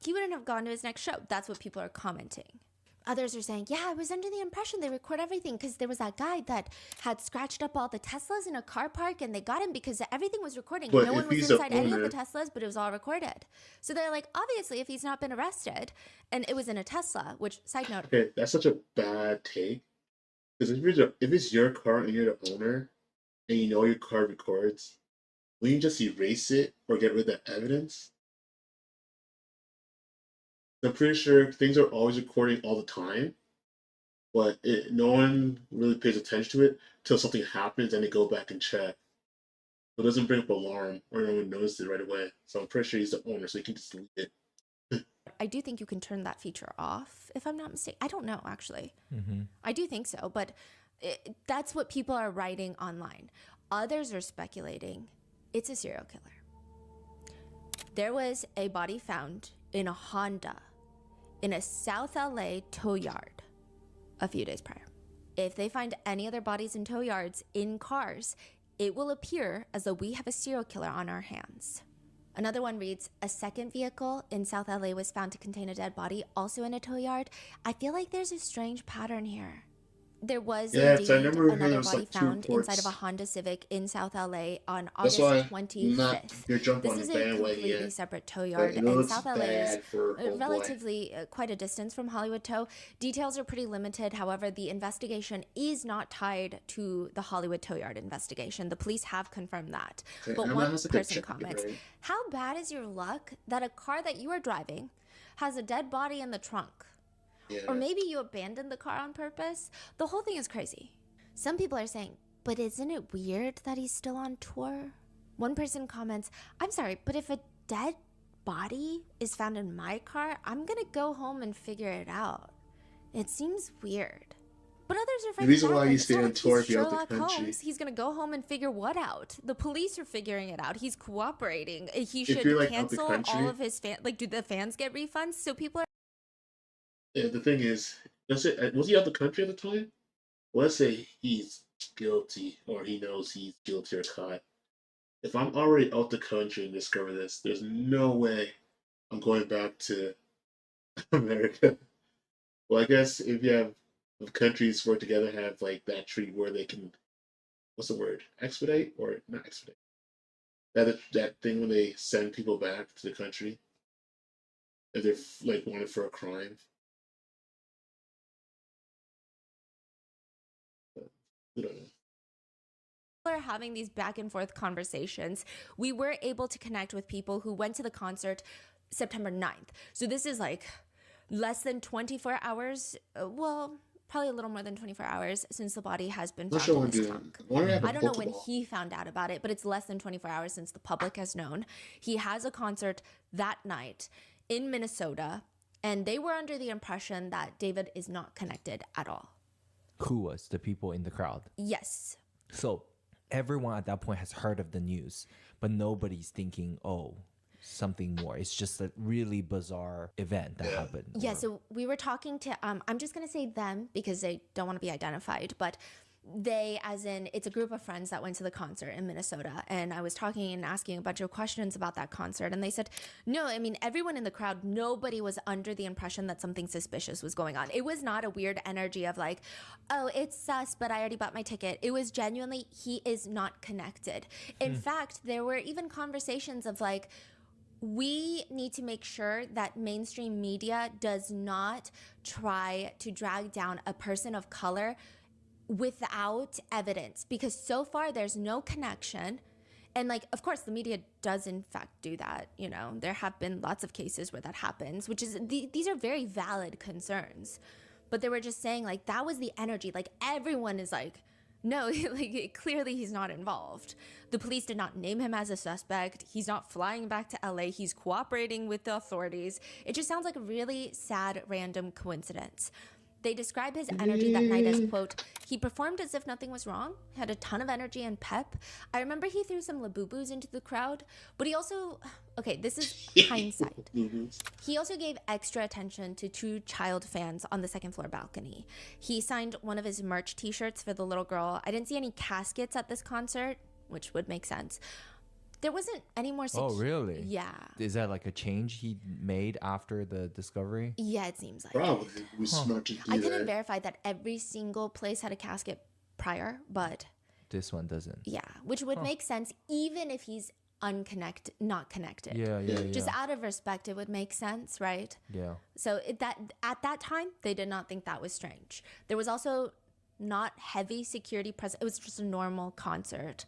S3: He wouldn't have gone to his next show. That's what people are commenting. Others are saying, yeah, I was under the impression they record everything because there was that guy that had scratched up all the Teslas in a car park and they got him because everything was recording.
S1: But
S3: No one
S1: if
S3: was
S1: he's the
S3: inside any of the
S1: owner-
S3: Teslas, but it was all recorded. So they're like, obviously, if he's not been arrested and it was in a Tesla, which, side note,
S1: Okay, that's such a bad take. Because if it's your car and you're the owner, and you know your car records, will you just erase it or get rid of the evidence? I'm pretty sure things are always recording all the time, but no one really pays attention to it till something happens and they go back and check. So it doesn't bring up alarm or no one notices it right away. So I'm pretty sure he's the owner, so he can just delete it.
S3: I do think you can turn that feature off, if I'm not mistaken. I don't know, actually.
S2: Mm-hmm.
S3: I do think so, but that's what people are writing online. Others are speculating it's a serial killer. There was a body found in a Honda in a South LA tow yard a few days prior. If they find any other bodies in tow yards in cars, it will appear as though we have a serial killer on our hands. Another one reads, a second vehicle in South LA was found to contain a dead body, also in a tow yard. I feel like there's a strange pattern here. There was indeed another body found inside of a Honda Civic in South LA on August 25th. This is a completely separate tow yard, and South LA is relatively quite a distance from Hollywood Tow. Details are pretty limited. However, the investigation is not tied to the Hollywood Tow Yard investigation. The police have confirmed that. But one person comments, how bad is your luck that a car that you are driving has a dead body in the trunk? Yeah. Or maybe you abandoned the car on purpose. The whole thing is crazy. Some people are saying, but isn't it weird that he's still on tour? One person comments, I'm sorry, but if a dead body is found in my car, I'm gonna go home and figure it out. It seems weird. But others are
S1: the reason why he's staying on tour if you're out the country.
S3: Holmes, he's gonna go home and figure what out? The police are figuring it out. He's cooperating. He should cancel all of his fans. Like, do the fans get refunds? So people are.
S1: Yeah, the thing is, was he out the country at the time? Let's say he's guilty or he knows he's guilty or caught. If I'm already out the country and discover this, there's no way I'm going back to America. Well, I guess if you have if countries work together, have like that treaty where they can, what's the word? Expedite or not expedite? That thing when they send people back to the country if they're like wanted for a crime. I don't know.
S3: Are having these back and forth conversations. We were able to connect with people who went to the concert September 9th. So this is like less than 24 hours. Well, probably a little more than 24 hours since the body has been found in his trunk. I don't know when he found out about it, but it's less than 24 hours since the public has known. He has a concert that night in Minnesota, and they were under the impression that David is not connected at all.
S2: Who was the people in the crowd?
S3: Yes.
S2: So everyone at that point has heard of the news, but nobody's thinking, oh, something more. It's just a really bizarre event that happened.
S3: Yeah, so we were talking to, I'm just going to say them because they don't want to be identified, but they, as in, it's a group of friends that went to the concert in Minnesota, and I was talking and asking a bunch of questions about that concert, and they said, no, I mean, everyone in the crowd, nobody was under the impression that something suspicious was going on. It was not a weird energy of like, oh, it's sus, but I already bought my ticket. It was genuinely, he is not connected. In fact, there were even conversations of like, we need to make sure that mainstream media does not try to drag down a person of color without evidence, because so far there's no connection. And like, of course, the media does in fact do that. You know, there have been lots of cases where that happens, which is, these are very valid concerns. But they were just saying like, that was the energy. Like everyone is like, no, like clearly he's not involved. The police did not name him as a suspect. He's not flying back to LA. He's cooperating with the authorities. It just sounds like a really sad, random coincidence. They describe his energy that night as, quote, he performed as if nothing was wrong, had a ton of energy and pep. I remember he threw some Labubus into the crowd, but he also, okay, this is hindsight. He also gave extra attention to two child fans on the second floor balcony. He signed one of his merch t-shirts for the little girl. I didn't see any caskets at this concert, which would make sense. There wasn't any more.
S2: Oh, really?
S3: Yeah.
S2: Is that like a change he made after the discovery?
S3: Yeah, it seems like.
S1: Probably. It was smart to do
S3: I couldn't
S1: that.
S3: verify that every single place had a casket prior, but
S2: This one doesn't.
S3: yeah, which would make sense even if he's not connected.
S2: Yeah.
S3: Just out of respect, it would make sense, right?
S2: Yeah.
S3: So that at that time, they did not think that was strange. There was also not heavy security present. It was just a normal concert.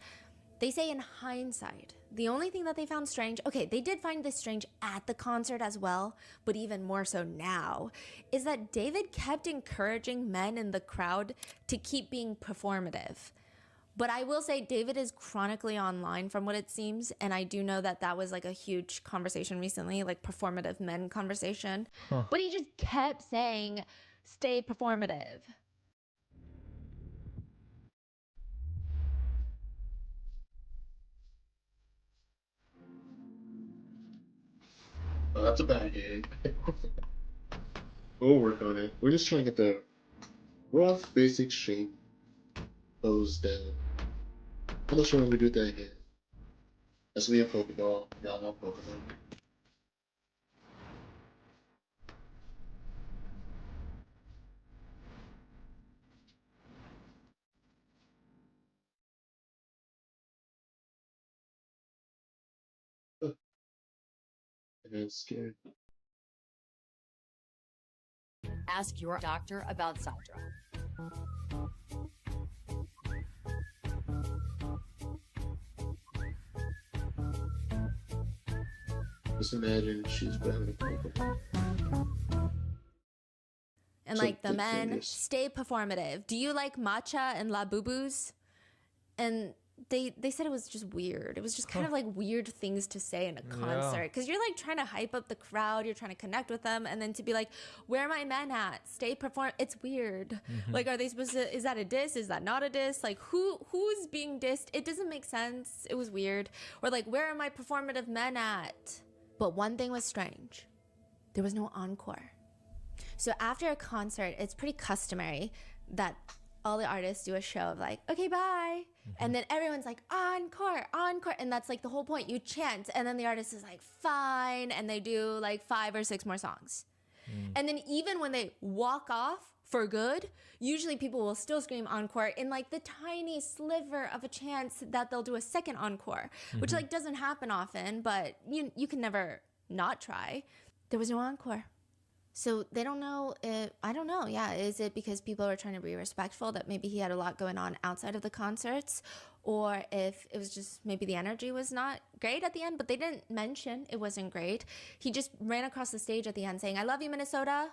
S3: They say in hindsight, the only thing that they found strange, okay, they did find this strange at the concert as well, but even more so now, is that David kept encouraging men in the crowd to keep being performative. But I will say David is chronically online from what it seems. And I do know that that was like a huge conversation recently, like performative men conversation. But he just kept saying, stay performative.
S1: Oh, that's a bad game. We'll work on it. We're just trying to get the rough, basic shape pose down. I'm not sure when we do that again. As we have Pokeball, y'all know Pokemon. I'm scared.
S20: Ask your doctor about Sandra.
S1: Just imagine she's grabbing a Pokemon.
S3: And like the men, stay performative. Do you like matcha and labubus? And they said it was just weird. It was just kind of like weird things to say in a concert. Because you're like trying to hype up the crowd. You're trying to connect with them. And then to be like, where are my men at? Stay perform. It's weird. Like, are they supposed to, is that a diss? Is that not a diss? Like, who's being dissed? It doesn't make sense. It was weird. Or like, where are my performative men at? But one thing was strange. There was no encore. So after a concert, it's pretty customary that all the artists do a show of like, okay, bye. And then everyone's like, encore, encore. And that's like the whole point. You chant. And then the artist is like, fine. And they do like 5 or 6 more songs. And then even when they walk off for good, usually people will still scream encore in like the tiny sliver of a chance that they'll do a second encore, which like doesn't happen often, but you can never not try. There was no encore. So they don't know if, I don't know, yeah, is it because people are trying to be respectful that maybe he had a lot going on outside of the concerts, or if it was just maybe the energy was not great at the end, but they didn't mention it wasn't great. He just ran across the stage at the end saying, I love you, Minnesota,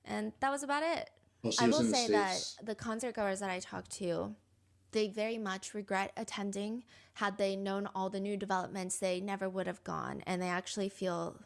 S3: and that was about it. I will say that the concert goers that I talked to, they very much regret attending. Had they known all the new developments, they never would have gone, and they actually feel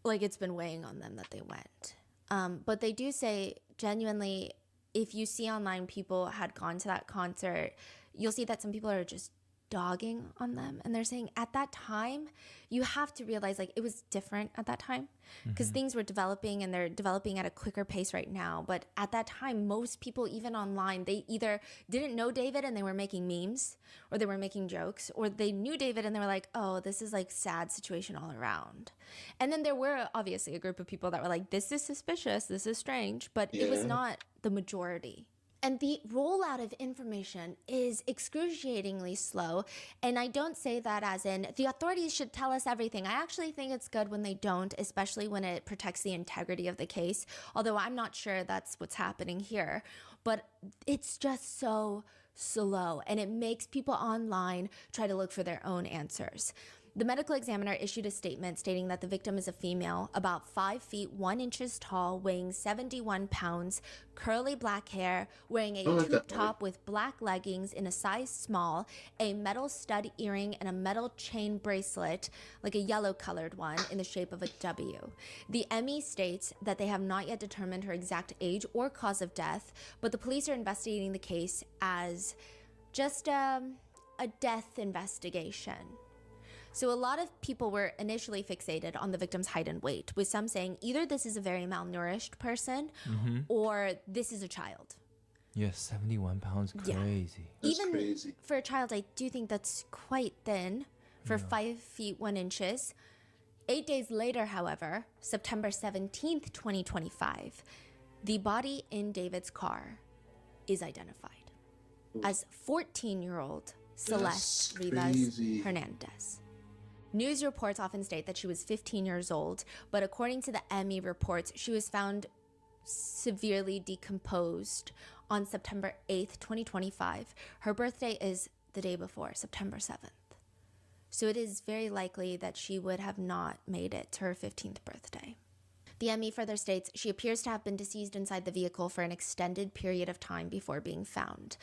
S3: like it's been weighing on them that they went. But they do say, genuinely, if you see online people had gone to that concert, you'll see that some people are just dogging on them. And they're saying at that time, you have to realize like it was different at that time because things were developing and they're developing at a quicker pace right now. But at that time, most people, even online, they either didn't know David and they were making memes, or they were making jokes, or they knew David and they were like, oh, this is like sad situation all around. And then there were obviously a group of people that were like, this is suspicious, this is strange, but it was not the majority. And the rollout of information is excruciatingly slow. And I don't say that as in the authorities should tell us everything. I actually think it's good when they don't, especially when it protects the integrity of the case. Although I'm not sure that's what's happening here. But it's just so slow. And it makes people online try to look for their own answers. The medical examiner issued a statement stating that the victim is a female, about 5 feet 1 inches tall, weighing 71 pounds, curly black hair, wearing a tube top with black leggings in a size small, a metal stud earring, and a metal chain bracelet, like a yellow colored one, in the shape of a W. The ME states that they have not yet determined her exact age or cause of death, but the police are investigating the case as just a death investigation. So a lot of people were initially fixated on the victim's height and weight, with some saying either this is a very malnourished person or this is a child.
S2: Yeah, 71 pounds, crazy.
S3: Even for a child, I do think that's quite thin, for 5 feet 1 inches. 8 days later, however, September 17th, 2025, the body in David's car is identified as 14-year-old Celeste Rivas Hernandez. News reports often state that she was 15 years old, but according to the Emmy reports, she was found severely decomposed on September 8th, 2025. Her birthday is the day before, September 7th. So it is very likely that she would have not made it to her 15th birthday. The Emmy further states she appears to have been deceased inside the vehicle for an extended period of time before being found.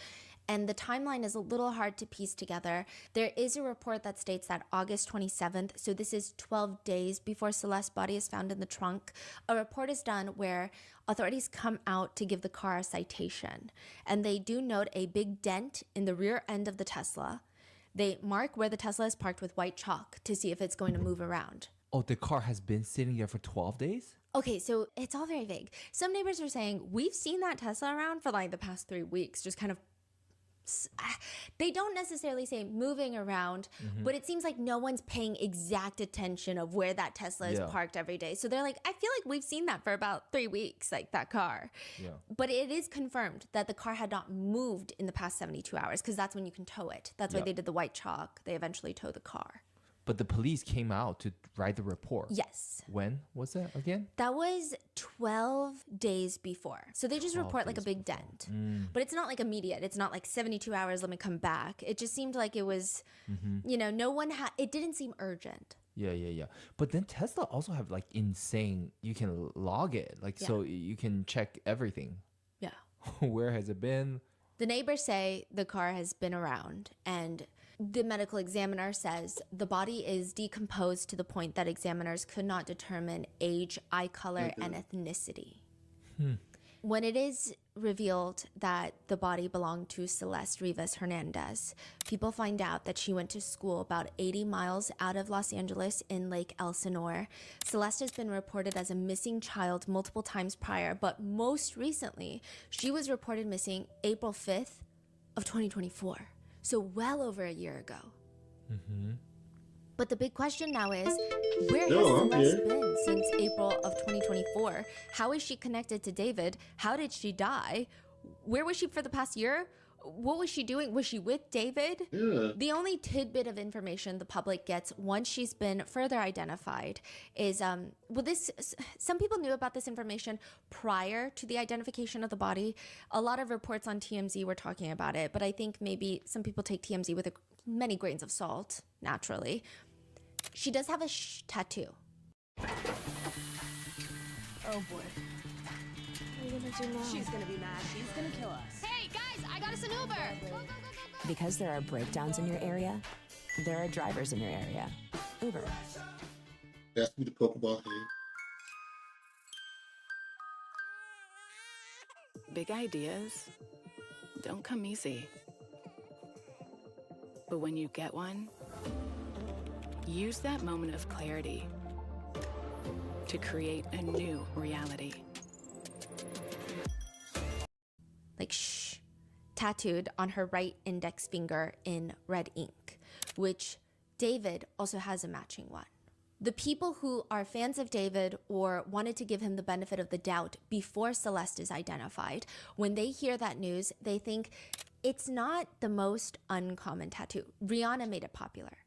S3: And the timeline is a little hard to piece together. There is a report that states that August 27th, so this is 12 days before Celeste's body is found in the trunk, a report is done where authorities come out to give the car a citation. And they do note a big dent in the rear end of the Tesla. They mark where the Tesla is parked with white chalk to see if it's going to move around.
S2: Oh, the car has been sitting there for 12 days?
S3: Okay, so it's all very vague. Some neighbors are saying, we've seen that Tesla around for like the past 3 weeks, just kind of, they don't necessarily say moving around, but it seems like no one's paying exact attention of where that Tesla is parked every day. So they're like, I feel like we've seen that for about 3 weeks, like that car.
S2: Yeah.
S3: But it is confirmed that the car had not moved in the past 72 hours because that's when you can tow it. That's why they did the white chalk. They eventually towed the car.
S2: But the police came out to write the report.
S3: Yes.
S2: When was that again?
S3: That was 12 days before. So they just report like a big dent. But it's not like immediate. It's not like 72 hours, let me come back. It just seemed like it was, you know, no one had, it didn't seem urgent.
S2: Yeah. But then Tesla also have like insane, you can log it. Like, so you can check everything.
S3: Yeah.
S2: Where has it been?
S3: The neighbors say the car has been around, and the medical examiner says the body is decomposed to the point that examiners could not determine age, eye color, and ethnicity. When it is revealed that the body belonged to Celeste Rivas Hernandez, people find out that she went to school about 80 miles out of Los Angeles in Lake Elsinore. Celeste has been reported as a missing child multiple times prior, but most recently, she was reported missing April 5th of 2024. So well over a year ago. But the big question now is, where has Celeste been since April of 2024? How is she connected to David? How did she die? Where was she for the past year? What was she doing? Was she with David?
S1: Yeah.
S3: The only tidbit of information the public gets once she's been further identified is, some people knew about this information prior to the identification of the body. A lot of reports on TMZ were talking about it, but I think maybe some people take TMZ with many grains of salt, naturally. She does have a tattoo.
S14: Oh boy. What are you gonna do now?
S20: She's gonna be mad. She's gonna kill us.
S14: Hey guys, I got us an Uber. Go, go, go, go.
S21: Because there are breakdowns in your area, there are drivers in your area. Uber.
S1: That's me the Pokemon game.
S17: Big ideas don't come easy. But when you get one, use that moment of clarity to create a new reality.
S3: Like tattooed on her right index finger in red ink, which David also has a matching one. The people who are fans of David or wanted to give him the benefit of the doubt before Celeste is identified, when they hear that news, they think it's not the most uncommon tattoo. Rihanna made it popular.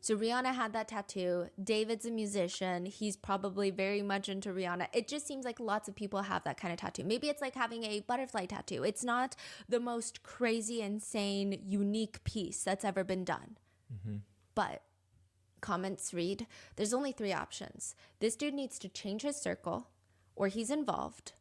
S3: So Rihanna had that tattoo. David's a musician. He's probably very much into Rihanna. It just seems like lots of people have that kind of tattoo. Maybe it's like having a butterfly tattoo. It's not the most crazy, insane, unique piece that's ever been done. But comments read, there's only 3 options. This dude needs to change his circle, or he's involved,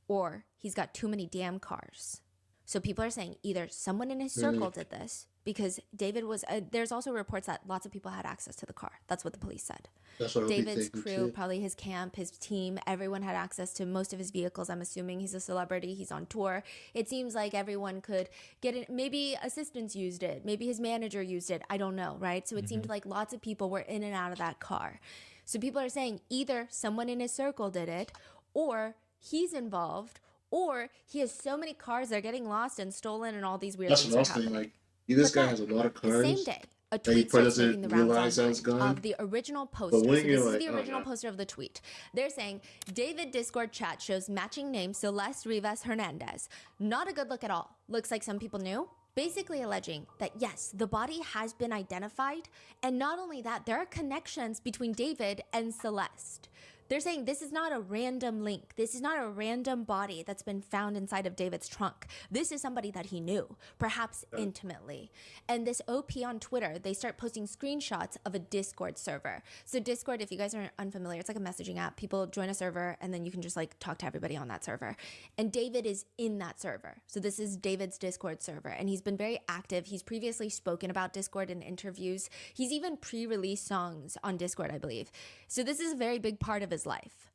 S3: or he's got too many damn cars. So people are saying either someone in his circle did this, because David was, there's also reports that lots of people had access to the car. That's what the police said.
S1: That's what
S3: David's crew, probably his camp, his team, everyone had access to most of his vehicles. I'm assuming he's a celebrity. He's on tour. It seems like everyone could get it. Maybe assistants used it. Maybe his manager used it. I don't know, right? So it seemed like lots of people were in and out of that car. So people are saying either someone in his circle did it, or he's involved, or he has so many cars that are getting lost and stolen and all these weird things are happening.
S1: Like, this guy has a lot of cars.
S3: Same day. a
S1: And he
S3: tweet
S1: probably
S3: starts making the
S1: doesn't
S3: rounds
S1: realize that it's
S3: online
S1: gone.
S3: of the original
S1: But
S3: poster. So
S1: when
S3: this
S1: you're
S3: is
S1: like,
S3: the
S1: oh,
S3: original
S1: no.
S3: poster of the tweet. They're saying, David Discord chat shows matching name Celeste Rivas Hernandez. Not a good look at all. Looks like some people knew. Basically alleging that yes, the body has been identified. And not only that, there are connections between David and Celeste. They're saying this is not a random link. This is not a random body that's been found inside of David's trunk. This is somebody that he knew, perhaps intimately. And this OP on Twitter, they start posting screenshots of a Discord server. So Discord, if you guys are unfamiliar, it's like a messaging app. People join a server and then you can just like talk to everybody on that server. And David is in that server. So this is David's Discord server. And he's been very active. He's previously spoken about Discord in interviews. He's even pre-released songs on Discord, I believe. So this is a very big part of his life.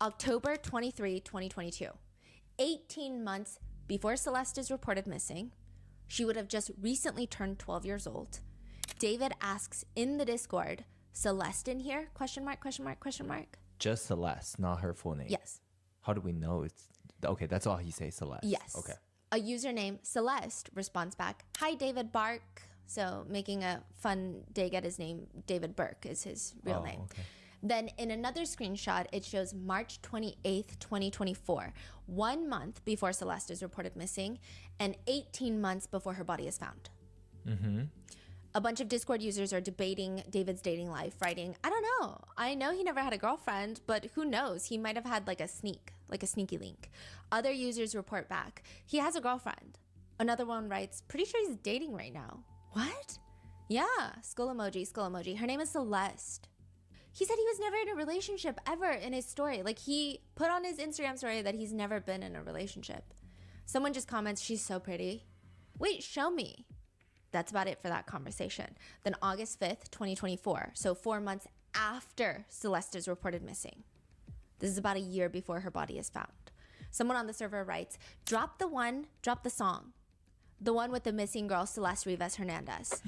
S3: October 23, 2022. 18 months before Celeste is reported missing. She would have just recently turned 12 years old. David asks in the Discord, Celeste in here? Question mark, question mark, question mark.
S2: Just Celeste, not her full name.
S3: Yes.
S2: How do we know it's okay? That's all he says, Celeste.
S3: Yes.
S2: Okay.
S3: A username, Celeste, responds back, hi, David Bark. So making a fun dig at his name, David Burke is his real name.
S2: Okay.
S3: Then in another screenshot, it shows March 28th, 2024, 1 month before Celeste is reported missing and 18 months before her body is found.
S2: Mm-hmm.
S3: A bunch of Discord users are debating David's dating life, writing, I don't know. I know he never had a girlfriend, but who knows? He might have had like a sneaky link. Other users report back, he has a girlfriend. Another one writes, pretty sure he's dating right now. What? Yeah, skull emoji, skull emoji. Her name is Celeste. He said he was never in a relationship ever in his story. Like he put on his Instagram story that he's never been in a relationship. Someone just comments, she's so pretty. Wait, show me. That's about it for that conversation. Then August 5th, 2024. So 4 months after Celeste is reported missing. This is about a year before her body is found. Someone on the server writes, drop the song. The one with the missing girl, Celeste Rivas Hernandez.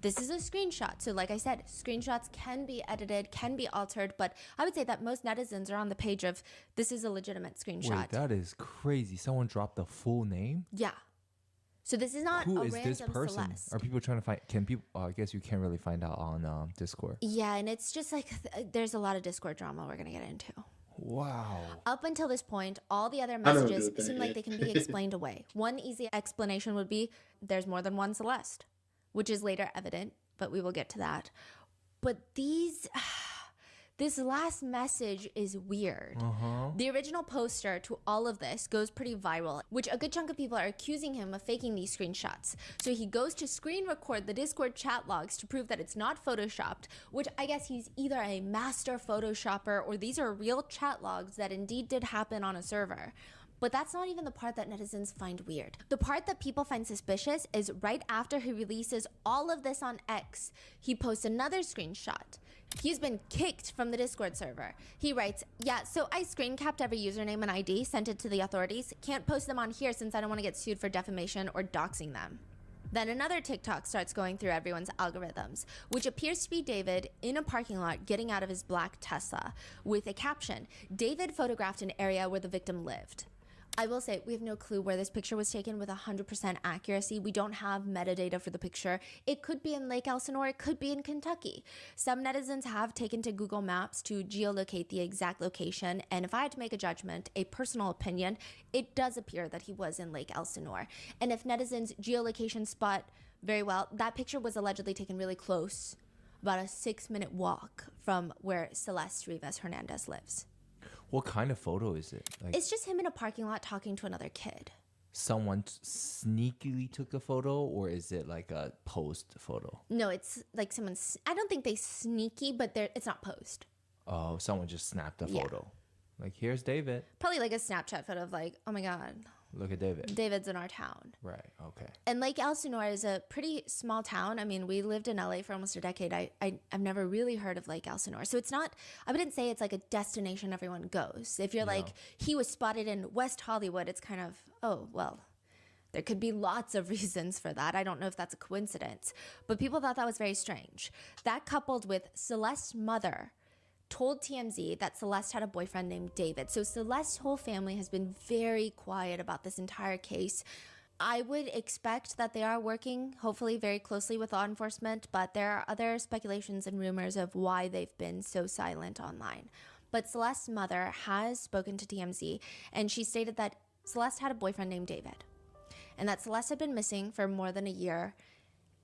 S3: This is a screenshot. So like I said, screenshots can be edited, can be altered, but I would say that most netizens are on the page of this is a legitimate screenshot.
S2: Wait, that is crazy. Someone dropped the full name?
S3: Yeah. So this is not
S2: Who
S3: a
S2: is
S3: random
S2: this person?
S3: Celeste.
S2: Are people trying to find, can people, I guess you can't really find out on Discord.
S3: Yeah, and it's just like there's a lot of Discord drama we're going to get into.
S2: Wow.
S3: Up until this point, all the other
S1: I don't
S3: messages
S1: do that
S3: seem like they can be explained away. One easy explanation would be there's more than one Celeste, which is later evident, but we will get to that. But this last message is weird. The original poster to all of this goes pretty viral, which a good chunk of people are accusing him of faking these screenshots. So he goes to screen record the Discord chat logs to prove that it's not photoshopped, which I guess he's either a master photoshopper or these are real chat logs that indeed did happen on a server. But that's not even the part that netizens find weird. The part that people find suspicious is right after he releases all of this on X, he posts another screenshot. He's been kicked from the Discord server. He writes, yeah, so I screen capped every username and ID, sent it to the authorities. Can't post them on here since I don't want to get sued for defamation or doxing them. Then another TikTok starts going through everyone's algorithms, which appears to be David in a parking lot getting out of his black Tesla with a caption, David photographed an area where the victim lived. I will say we have no clue where this picture was taken with 100% accuracy. We don't have metadata for the picture. It could be in Lake Elsinore, it could be in Kentucky. Some netizens have taken to Google Maps to geolocate the exact location, and if I had to make a judgment, a personal opinion, it does appear that he was in Lake Elsinore. And if netizens geolocation spot very well, that picture was allegedly taken really close, about a 6-minute walk from where Celeste Rivas Hernandez lives.
S2: What kind of photo is it? Like
S3: It's just him in a parking lot talking to another kid.
S2: someone sneakily took a photo, or is it like a post photo?
S3: No, it's like someone's. I don't think they sneaky, but it's not post.
S2: Oh, someone just snapped a
S3: Yeah.
S2: photo. Like, here's David.
S3: Probably like a Snapchat photo of like, oh my God,
S2: Look at David.
S3: David's in our town.
S2: Right. Okay.
S3: And Lake Elsinore is a pretty small town. I mean, we lived in LA for almost a decade. I've never really heard of Lake Elsinore. So it's not, I wouldn't say it's like a destination everyone goes. If you're like, he was spotted in West Hollywood, it's kind of, oh, well, there could be lots of reasons for that. I don't know if that's a coincidence. But people thought that was very strange. That coupled with Celeste's mother told TMZ that Celeste had a boyfriend named David. So Celeste's whole family has been very quiet about this entire case. I would expect that they are working, hopefully, very closely with law enforcement, but there are other speculations and rumors of why they've been so silent online. But Celeste's mother has spoken to TMZ, and she stated that Celeste had a boyfriend named David, and that Celeste had been missing for more than a year.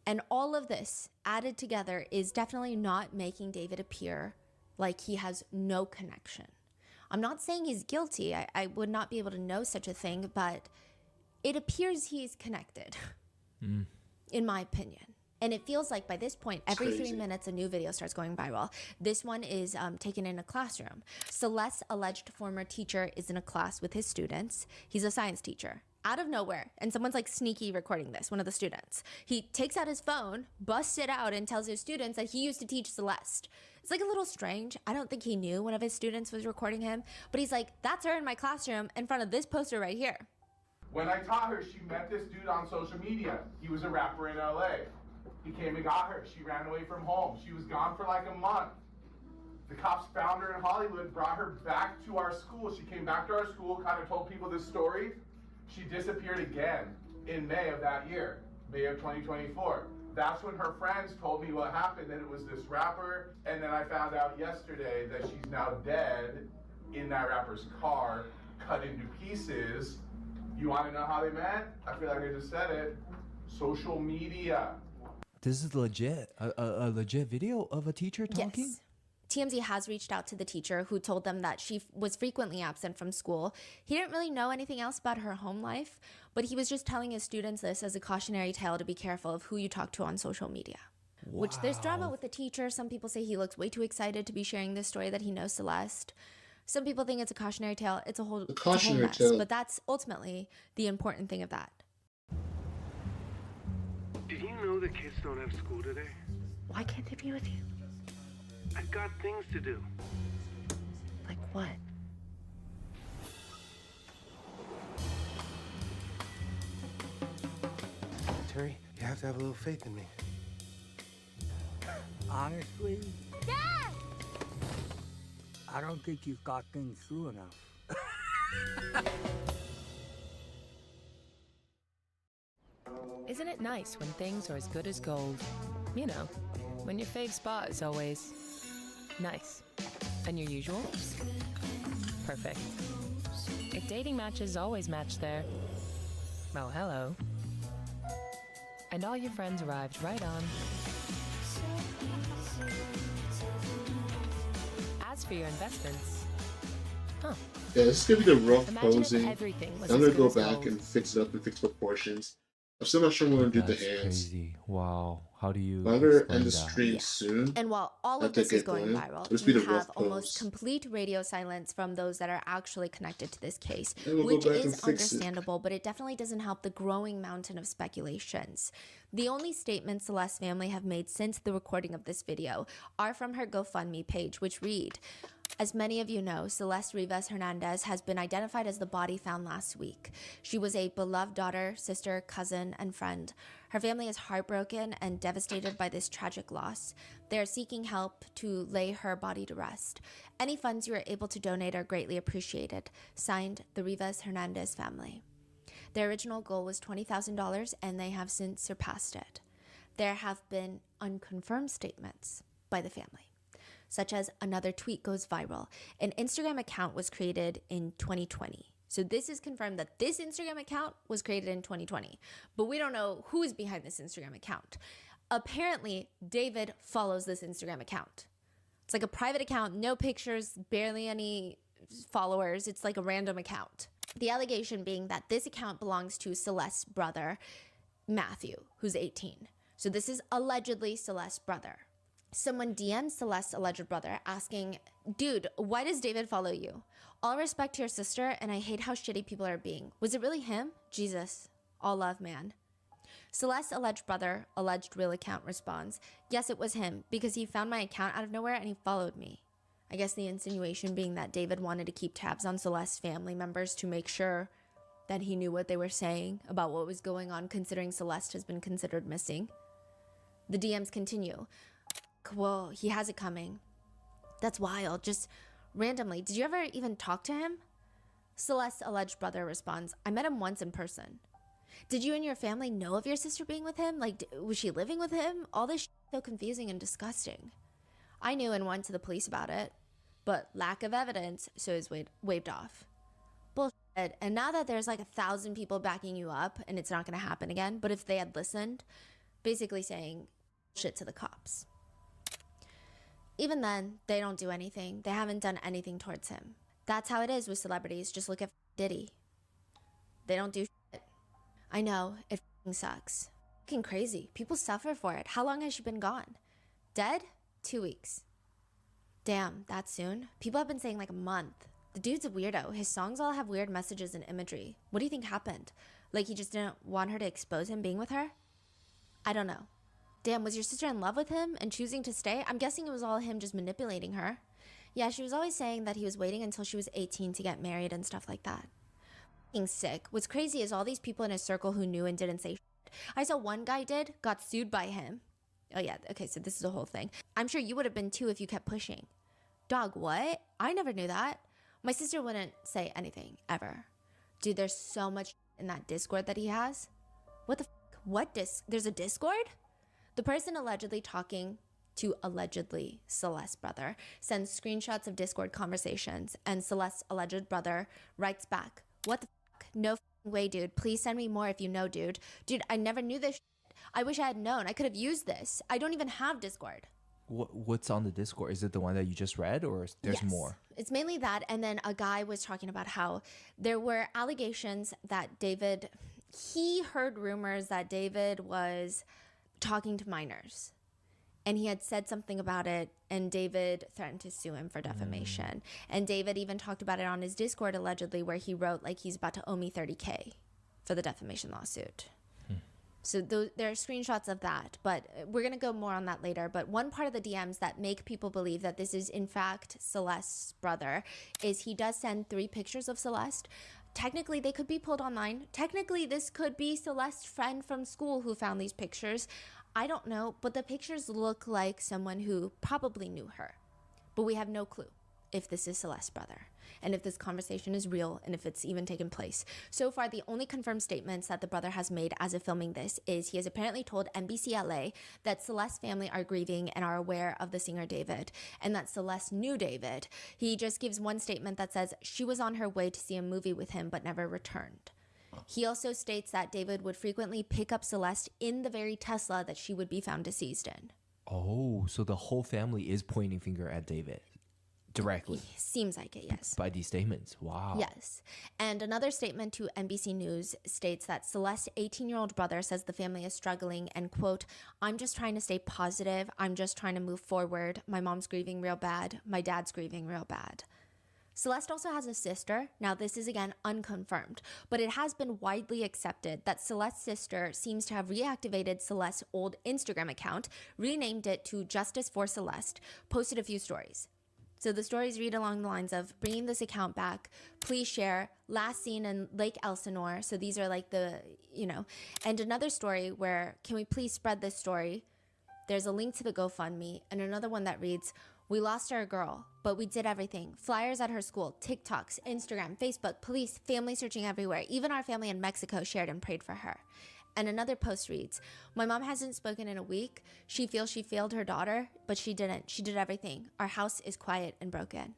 S3: And all of this added together is definitely not making David appear like he has no connection. I'm not saying he's guilty. I would not be able to know such a thing, but it appears he's connected, in my opinion. And it feels like by this point, every 3 minutes, a new video starts going viral. This one is taken in a classroom. Celeste's alleged former teacher is in a class with his students. He's a science teacher. Out of nowhere, and someone's like sneaky recording this, one of the students. He takes out his phone, busts it out, and tells his students that he used to teach Celeste. It's like a little strange. I don't think he knew one of his students was recording him, but he's like, that's her in my classroom in front of this poster right here.
S5: When I taught her, she met this dude on social media. He was a rapper in LA. He came and got her. She ran away from home. She was gone for like a month. The cops found her in Hollywood, brought her back to our school. She came back to our school, kind of told people this story. She disappeared again in May of that year, May of 2024. That's when her friends told me what happened, that it was this rapper. And then I found out yesterday that she's now dead in that rapper's car, cut into pieces. You want to know how they met? I feel like I just said it. Social media.
S2: This is legit. A legit video of a teacher talking?
S3: Yes. TMZ has reached out to the teacher, who told them that she was frequently absent from school. He didn't really know anything else about her home life, but he was just telling his students this as a cautionary tale to be careful of who you talk to on social media. Wow. Which there's drama with the teacher. Some people say he looks way too excited to be sharing this story that he knows Celeste. Some people think it's a cautionary tale. It's a whole mess. But that's ultimately the important thing of that.
S4: Did you know the kids don't have school today?
S20: Why can't they be with you?
S4: I've got things to do.
S20: Like what?
S7: Terry, you have to have a little faith in me.
S22: Honestly,
S14: Dad!
S22: I don't think you've got things through enough.
S23: Isn't it nice when things are as good as gold? You know, when your fave spot is always nice. And your usual? Perfect. If dating matches always match there, well, hello. And all your friends arrived right on. As for your investments,
S1: Yeah, this is gonna be the rough
S23: Imagine if
S1: posing.
S23: everything was
S1: I'm
S23: as
S1: gonna go
S23: good as
S1: back
S23: gold.
S1: and fix it up and fix proportions. I'm still not sure when I'm gonna do
S2: That's
S1: the hands.
S2: crazy. Wow. How do you
S1: I'm gonna
S2: explain
S1: end the
S2: that?
S1: stream soon.
S3: And while all
S1: Not
S3: of
S1: to
S3: this is
S1: get
S3: going
S1: going.
S3: viral,
S1: Just be
S3: you
S1: the rough
S3: have almost
S1: pose.
S3: complete radio silence from those that are actually connected to this case,
S1: And we'll go
S3: which
S1: back and
S3: is
S1: fix it.
S3: understandable, but it definitely doesn't help the growing mountain of speculations. The only statements Celeste's family have made since the recording of this video are from her GoFundMe page, which read, as many of you know, Celeste Rivas Hernandez has been identified as the body found last week. She was a beloved daughter, sister, cousin, and friend. Her family is heartbroken and devastated by this tragic loss. They are seeking help to lay her body to rest. Any funds you are able to donate are greatly appreciated. Signed, the Rivas Hernandez family. Their original goal was $20,000, and they have since surpassed it. There have been unconfirmed statements by the family, such as another tweet goes viral. An Instagram account was created in 2020. So this is confirmed that this Instagram account was created in 2020, but we don't know who is behind this Instagram account. Apparently, David follows this Instagram account. It's like a private account, no pictures, barely any followers. It's like a random account. The allegation being that this account belongs to Celeste's brother, Matthew, who's 18. So this is allegedly Celeste's brother. Someone DM'd Celeste's alleged brother asking, dude, why does David follow you? All respect to your sister, and I hate how shitty people are being. Was it really him? Jesus. All love, man. Celeste's alleged brother, alleged real account, responds, yes, it was him, because he found my account out of nowhere and he followed me. I guess the insinuation being that David wanted to keep tabs on Celeste's family members to make sure that he knew what they were saying about what was going on, considering Celeste has been considered missing. The DMs continue. Whoa, he has it coming. That's wild. Just randomly. Did you ever even talk to him? Celeste's alleged brother responds, I met him once in person. Did you and your family know of your sister being with him? Like, was she living with him? All this is so confusing and disgusting. I knew and went to the police about it, but lack of evidence, so it was waved off. Bullshit. And now that there's like 1,000 people backing you up and it's not going to happen again, but if they had listened, basically saying shit to the cops. Even then, they don't do anything. They haven't done anything towards him. That's how it is with celebrities. Just look at Diddy. They don't do shit. I know, it sucks. Fucking crazy. People suffer for it. How long has she been gone? Dead? 2 weeks. Damn, that soon? People have been saying like a month. The dude's a weirdo. His songs all have weird messages and imagery. What do you think happened? Like he just didn't want her to expose him being with her? I don't know. Damn, was your sister in love with him and choosing to stay? I'm guessing it was all him just manipulating her. Yeah, she was always saying that he was waiting until she was 18 to get married and stuff like that. Fucking sick. What's crazy is all these people in his circle who knew and didn't say shit. I saw one guy got sued by him. Oh yeah, okay, so this is the whole thing. I'm sure you would have been too if you kept pushing. Dog, what? I never knew that. My sister wouldn't say anything, ever. Dude, there's so much in that Discord that he has. What the fuck? What there's a Discord? The person allegedly talking to allegedly Celeste's brother sends screenshots of Discord conversations, and Celeste's alleged brother writes back, what the fuck? No way, dude. Please send me more if you know, dude. Dude, I never knew this shit. I wish I had known. I could have used this. I don't even have Discord.
S2: What's on the Discord? Is it the one that you just read, or there's more?
S3: It's mainly that, and then a guy was talking about how there were allegations that he heard rumors that David was talking to minors. And he had said something about it, and David threatened to sue him for defamation. And David even talked about it on his Discord, allegedly, where he wrote, like, he's about to owe me $30K for the defamation lawsuit. So there are screenshots of that, but we're going to go more on that later. But one part of the DMs that make people believe that this is, in fact, Celeste's brother is he does send 3 pictures of Celeste. Technically, they could be pulled online. Technically, this could be Celeste's friend from school who found these pictures. I don't know, but the pictures look like someone who probably knew her. But we have no clue if this is Celeste's brother, and if this conversation is real, and if it's even taken place. So far, the only confirmed statements that the brother has made as of filming this is he has apparently told NBC LA that Celeste's family are grieving and are aware of the singer David, and that Celeste knew David. He just gives one statement that says she was on her way to see a movie with him but never returned. He also states that David would frequently pick up Celeste in the very Tesla that she would be found deceased in.
S2: Oh, so the whole family is pointing finger at David directly.
S3: Seems like it, yes.
S2: By these statements. Wow.
S3: Yes. And another statement to NBC News states that Celeste's 18-year-old brother says the family is struggling and, quote, I'm just trying to stay positive. I'm just trying to move forward. My mom's grieving real bad. My dad's grieving real bad. Celeste also has a sister. Now, this is again unconfirmed, but it has been widely accepted that Celeste's sister seems to have reactivated Celeste's old Instagram account, renamed it to Justice for Celeste, posted a few stories. So the stories read along the lines of bringing this account back, please share, last seen in Lake Elsinore. So these are like and another story where, can we please spread this story? There's a link to the GoFundMe, and another one that reads, we lost our girl, but we did everything. Flyers at her school, TikToks, Instagram, Facebook, police, family searching everywhere. Even our family in Mexico shared and prayed for her. And another post reads, my mom hasn't spoken in a week. She feels she failed her daughter, but she didn't. She did everything. Our house is quiet and broken.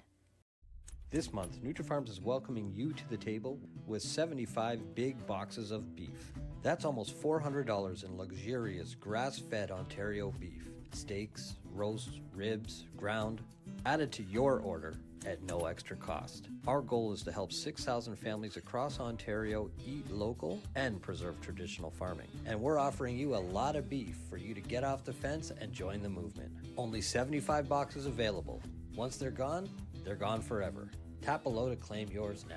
S8: This month, Nutrifarms is welcoming you to the table with 75 big boxes of beef. That's almost $400 in luxurious grass-fed Ontario beef. Steaks, roasts, ribs, ground, added to your order at no extra cost. Our goal is to help 6,000 families across Ontario eat local and preserve traditional farming. And we're offering you a lot of beef for you to get off the fence and join the movement. Only 75 boxes available. Once they're gone forever. Tap below to claim yours now.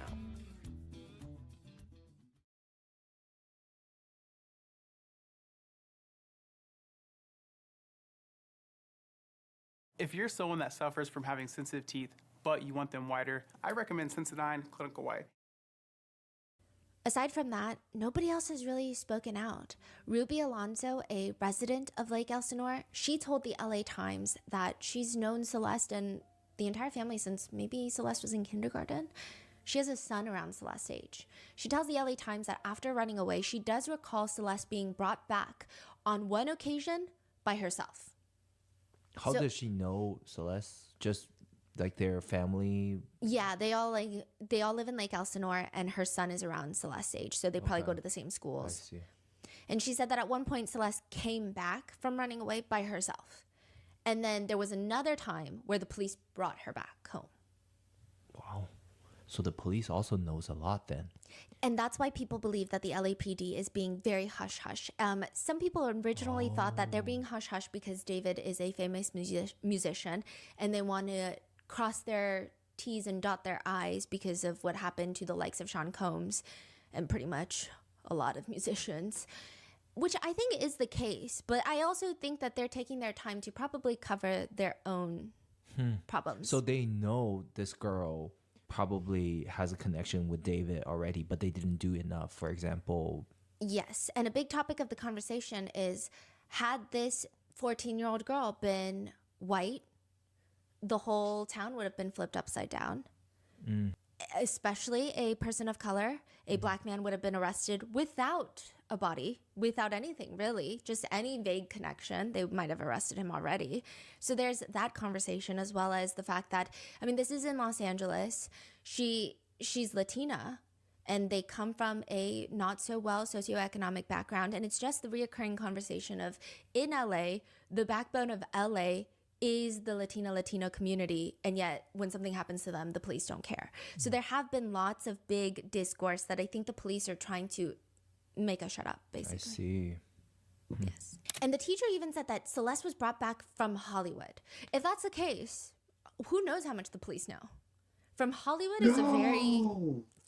S9: If you're someone that suffers from having sensitive teeth, but you want them whiter, I recommend Sensodyne Clinical White.
S3: Aside from that, nobody else has really spoken out. Ruby Alonso, a resident of Lake Elsinore, she told the LA Times that she's known Celeste and the entire family since maybe Celeste was in kindergarten. She has a son around Celeste's age. She tells the LA Times that after running away, she does recall Celeste being brought back on one occasion by herself.
S2: How does she know Celeste? Just like their family?
S3: Yeah, they all live in Lake Elsinore, and her son is around Celeste's age, so they probably go to the same schools.
S2: I see.
S3: And she said that at one point Celeste came back from running away by herself. And then there was another time where the police brought her back home.
S2: Wow. So the police also knows a lot then.
S3: And that's why people believe that the LAPD is being very hush-hush. Some people originally thought that they're being hush-hush because David is a famous musician and they want to cross their T's and dot their I's because of what happened to the likes of Sean Combs and pretty much a lot of musicians, which I think is the case. But I also think that they're taking their time to probably cover their own problems.
S2: So they know this girl probably has a connection with David already, but they didn't do enough, for example.
S3: Yes, and a big topic of the conversation is, had this 14-year-old girl been white, the whole town would have been flipped upside down. Especially a person of color. A black man would have been arrested without a body, without anything really, just any vague connection. They might have arrested him already. So there's that conversation, as well as the fact that, I mean, this is in Los Angeles. She's Latina, and they come from a not so well socioeconomic background. And it's just the reoccurring conversation of, in LA, the backbone of LA is the Latino community, and yet when something happens to them, the police don't care. So there have been lots of big discourse that I think the police are trying to make us shut up, basically.
S2: I see.
S3: Yes. And the teacher even said that Celeste was brought back from Hollywood. If that's the case, who knows how much the police know? From Hollywood is a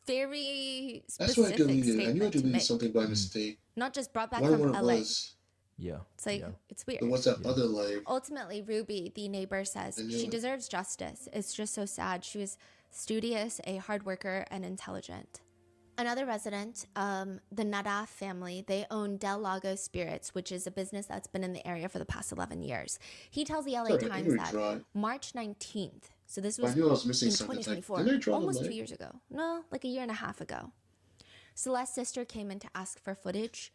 S3: very
S1: That's why I
S3: specific
S1: deleted it. I knew I
S3: statement to
S1: deleted
S3: make.
S1: something by mistake.
S3: Not just brought back
S1: I wonder
S3: from
S1: what it
S3: LA.
S1: was.
S2: Yeah.
S3: It's like, it's weird.
S1: Then what's that other like?
S3: Ultimately, Ruby, the neighbor, says she deserves justice. It's just so sad. She was studious, a hard worker, and intelligent. Another resident, the Nada family, they own Del Lago Spirits, which is a business that's been in the area for the past 11 years. He tells the LA Times that March 19th, so this was,
S1: I knew I was missing
S3: in
S1: something.
S3: 2024,
S1: Like, didn't I draw the
S3: almost
S1: leg?
S3: 2 years ago. No, like a year and a half ago. Celeste's sister came in to ask for footage.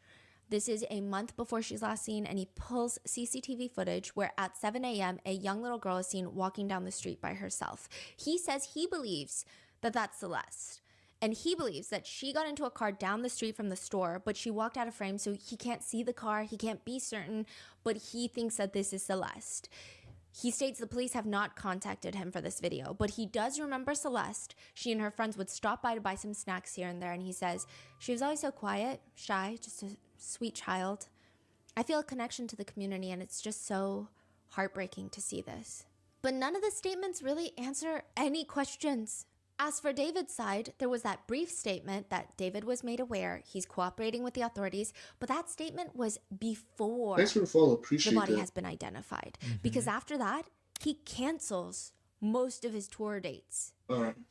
S3: This is a month before she's last seen, and he pulls CCTV footage where at 7 a.m. a young little girl is seen walking down the street by herself. He says he believes that that's Celeste. And he believes that she got into a car down the street from the store, but she walked out of frame, so he can't see the car, he can't be certain, but he thinks that this is Celeste. He states the police have not contacted him for this video, but he does remember Celeste. She and her friends would stop by to buy some snacks here and there, and he says, she was always so quiet, shy, just a sweet child. I feel a connection to the community, and it's just so heartbreaking to see this. But none of the statements really answer any questions. As for David's side, there was that brief statement that David was made aware he's cooperating with the authorities, but that statement was before
S1: Thanks for the follow. Appreciate
S3: the body
S1: that.
S3: has been identified. Because after that, he cancels most of his tour dates.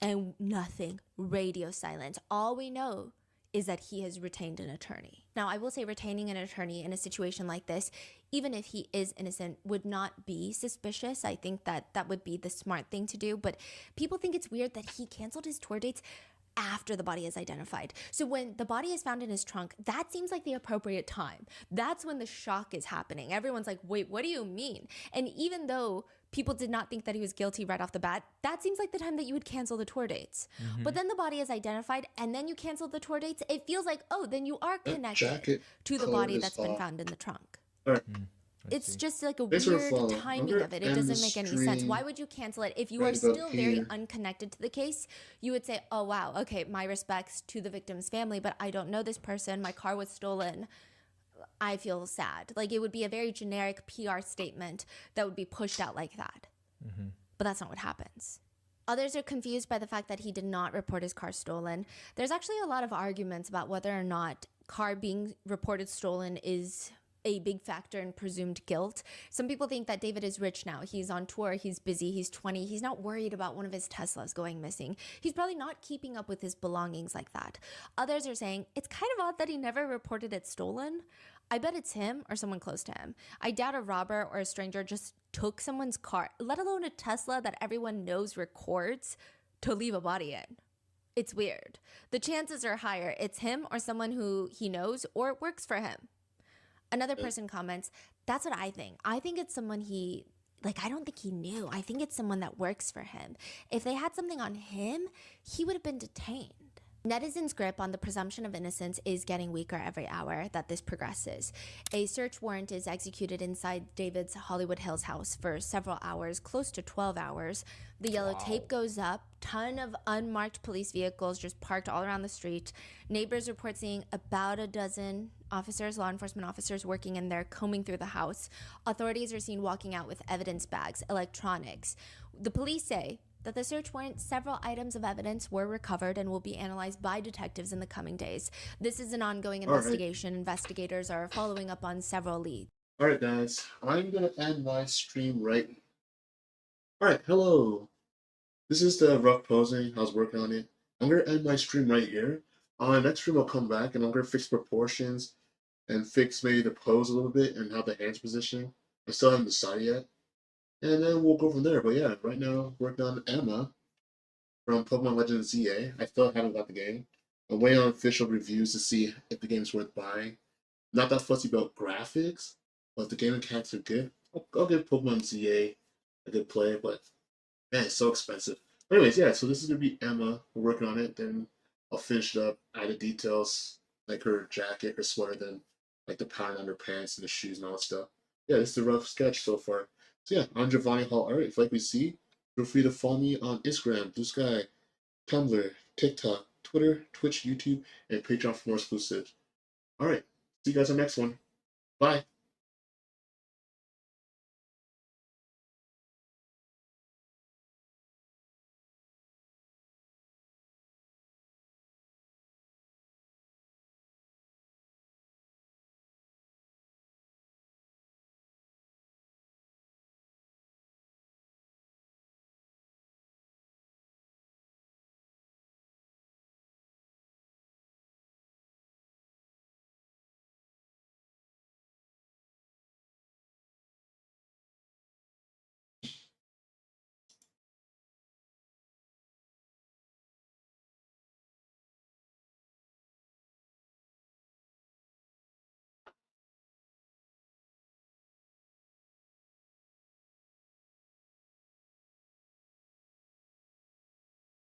S3: And nothing, radio silence. All we know is that he has retained an attorney. Now, I will say retaining an attorney in a situation like this, even if he is innocent, would not be suspicious. I think that that would be the smart thing to do. But people think it's weird that he canceled his tour dates after the body is identified. So when the body is found in his trunk, that seems like the appropriate time. That's when the shock is happening. Everyone's like, wait, what do you mean? And even though people did not think that he was guilty right off the bat, that seems like the time that you would cancel the tour dates. But then the body is identified and then you cancel the tour dates. It feels like, oh, then you are connected to the body that's been found in the trunk. It's just like a weird timing of it. It doesn't make any sense. Why would you cancel it? If you are still very unconnected to the case, you would say, oh, wow, okay, my respects to the victim's family, but I don't know this person. My car was stolen. I feel sad. Like, it would be a very generic PR statement that would be pushed out like that. But that's not what happens. Others are confused by the fact that he did not report his car stolen. There's actually a lot of arguments about whether or not car being reported stolen is a big factor in presumed guilt. Some people think that David is rich now. He's on tour, he's busy, he's 20, he's not worried about one of his Teslas going missing. He's probably not keeping up with his belongings like that. Others are saying it's kind of odd that he never reported it stolen. I bet it's him or someone close to him. I doubt a robber or a stranger just took someone's car, let alone a Tesla that everyone knows records, to leave a body in. It's weird. The chances are higher it's him or someone who he knows or works for him. Another person comments, that's what I think. I think it's someone I don't think he knew. I think it's someone that works for him. If they had something on him, he would have been detained. Netizens' grip on the presumption of innocence is getting weaker every hour that this progresses. A search warrant is executed inside David's Hollywood Hills house for several hours, close to 12 hours. The yellow tape goes up, ton of unmarked police vehicles just parked all around the street. Neighbors report seeing about a dozen officers, law enforcement officers working in there, combing through the house. Authorities are seen walking out with evidence bags, electronics. The police say that the search warrant, several items of evidence were recovered and will be analyzed by detectives in the coming days. This is an ongoing investigation. Investigators are following up on several leads.
S1: Alright guys, I'm gonna end my stream right. Alright, hello. This is the rough posing. I was working on it. I'm gonna end my stream right here. On my next stream I'll come back and I'm gonna fix proportions and fix maybe the pose a little bit and how the hands position. I still haven't decided yet. And then we'll go from there. But yeah, right now working on Emma from Pokemon Legends ZA. I still haven't got the game. I'm waiting on official reviews to see if the game's worth buying. Not that fussy about graphics, but if the game mechanics are good, I'll give Pokemon ZA a good play, but man, it's so expensive. Anyways, yeah, so this is gonna be Emma. We're working on it, then I'll finish it up, add the details, like her jacket, her sweater, then like the pattern on her pants and the shoes and all that stuff. Yeah, this is a rough sketch so far. So yeah, I'm Giovanni Hall Art. If you like what you see, feel free to follow me on Instagram, Blue Sky, Tumblr, TikTok, Twitter, Twitch, YouTube, and Patreon for more exclusives. Alright, see you guys on the next one. Bye.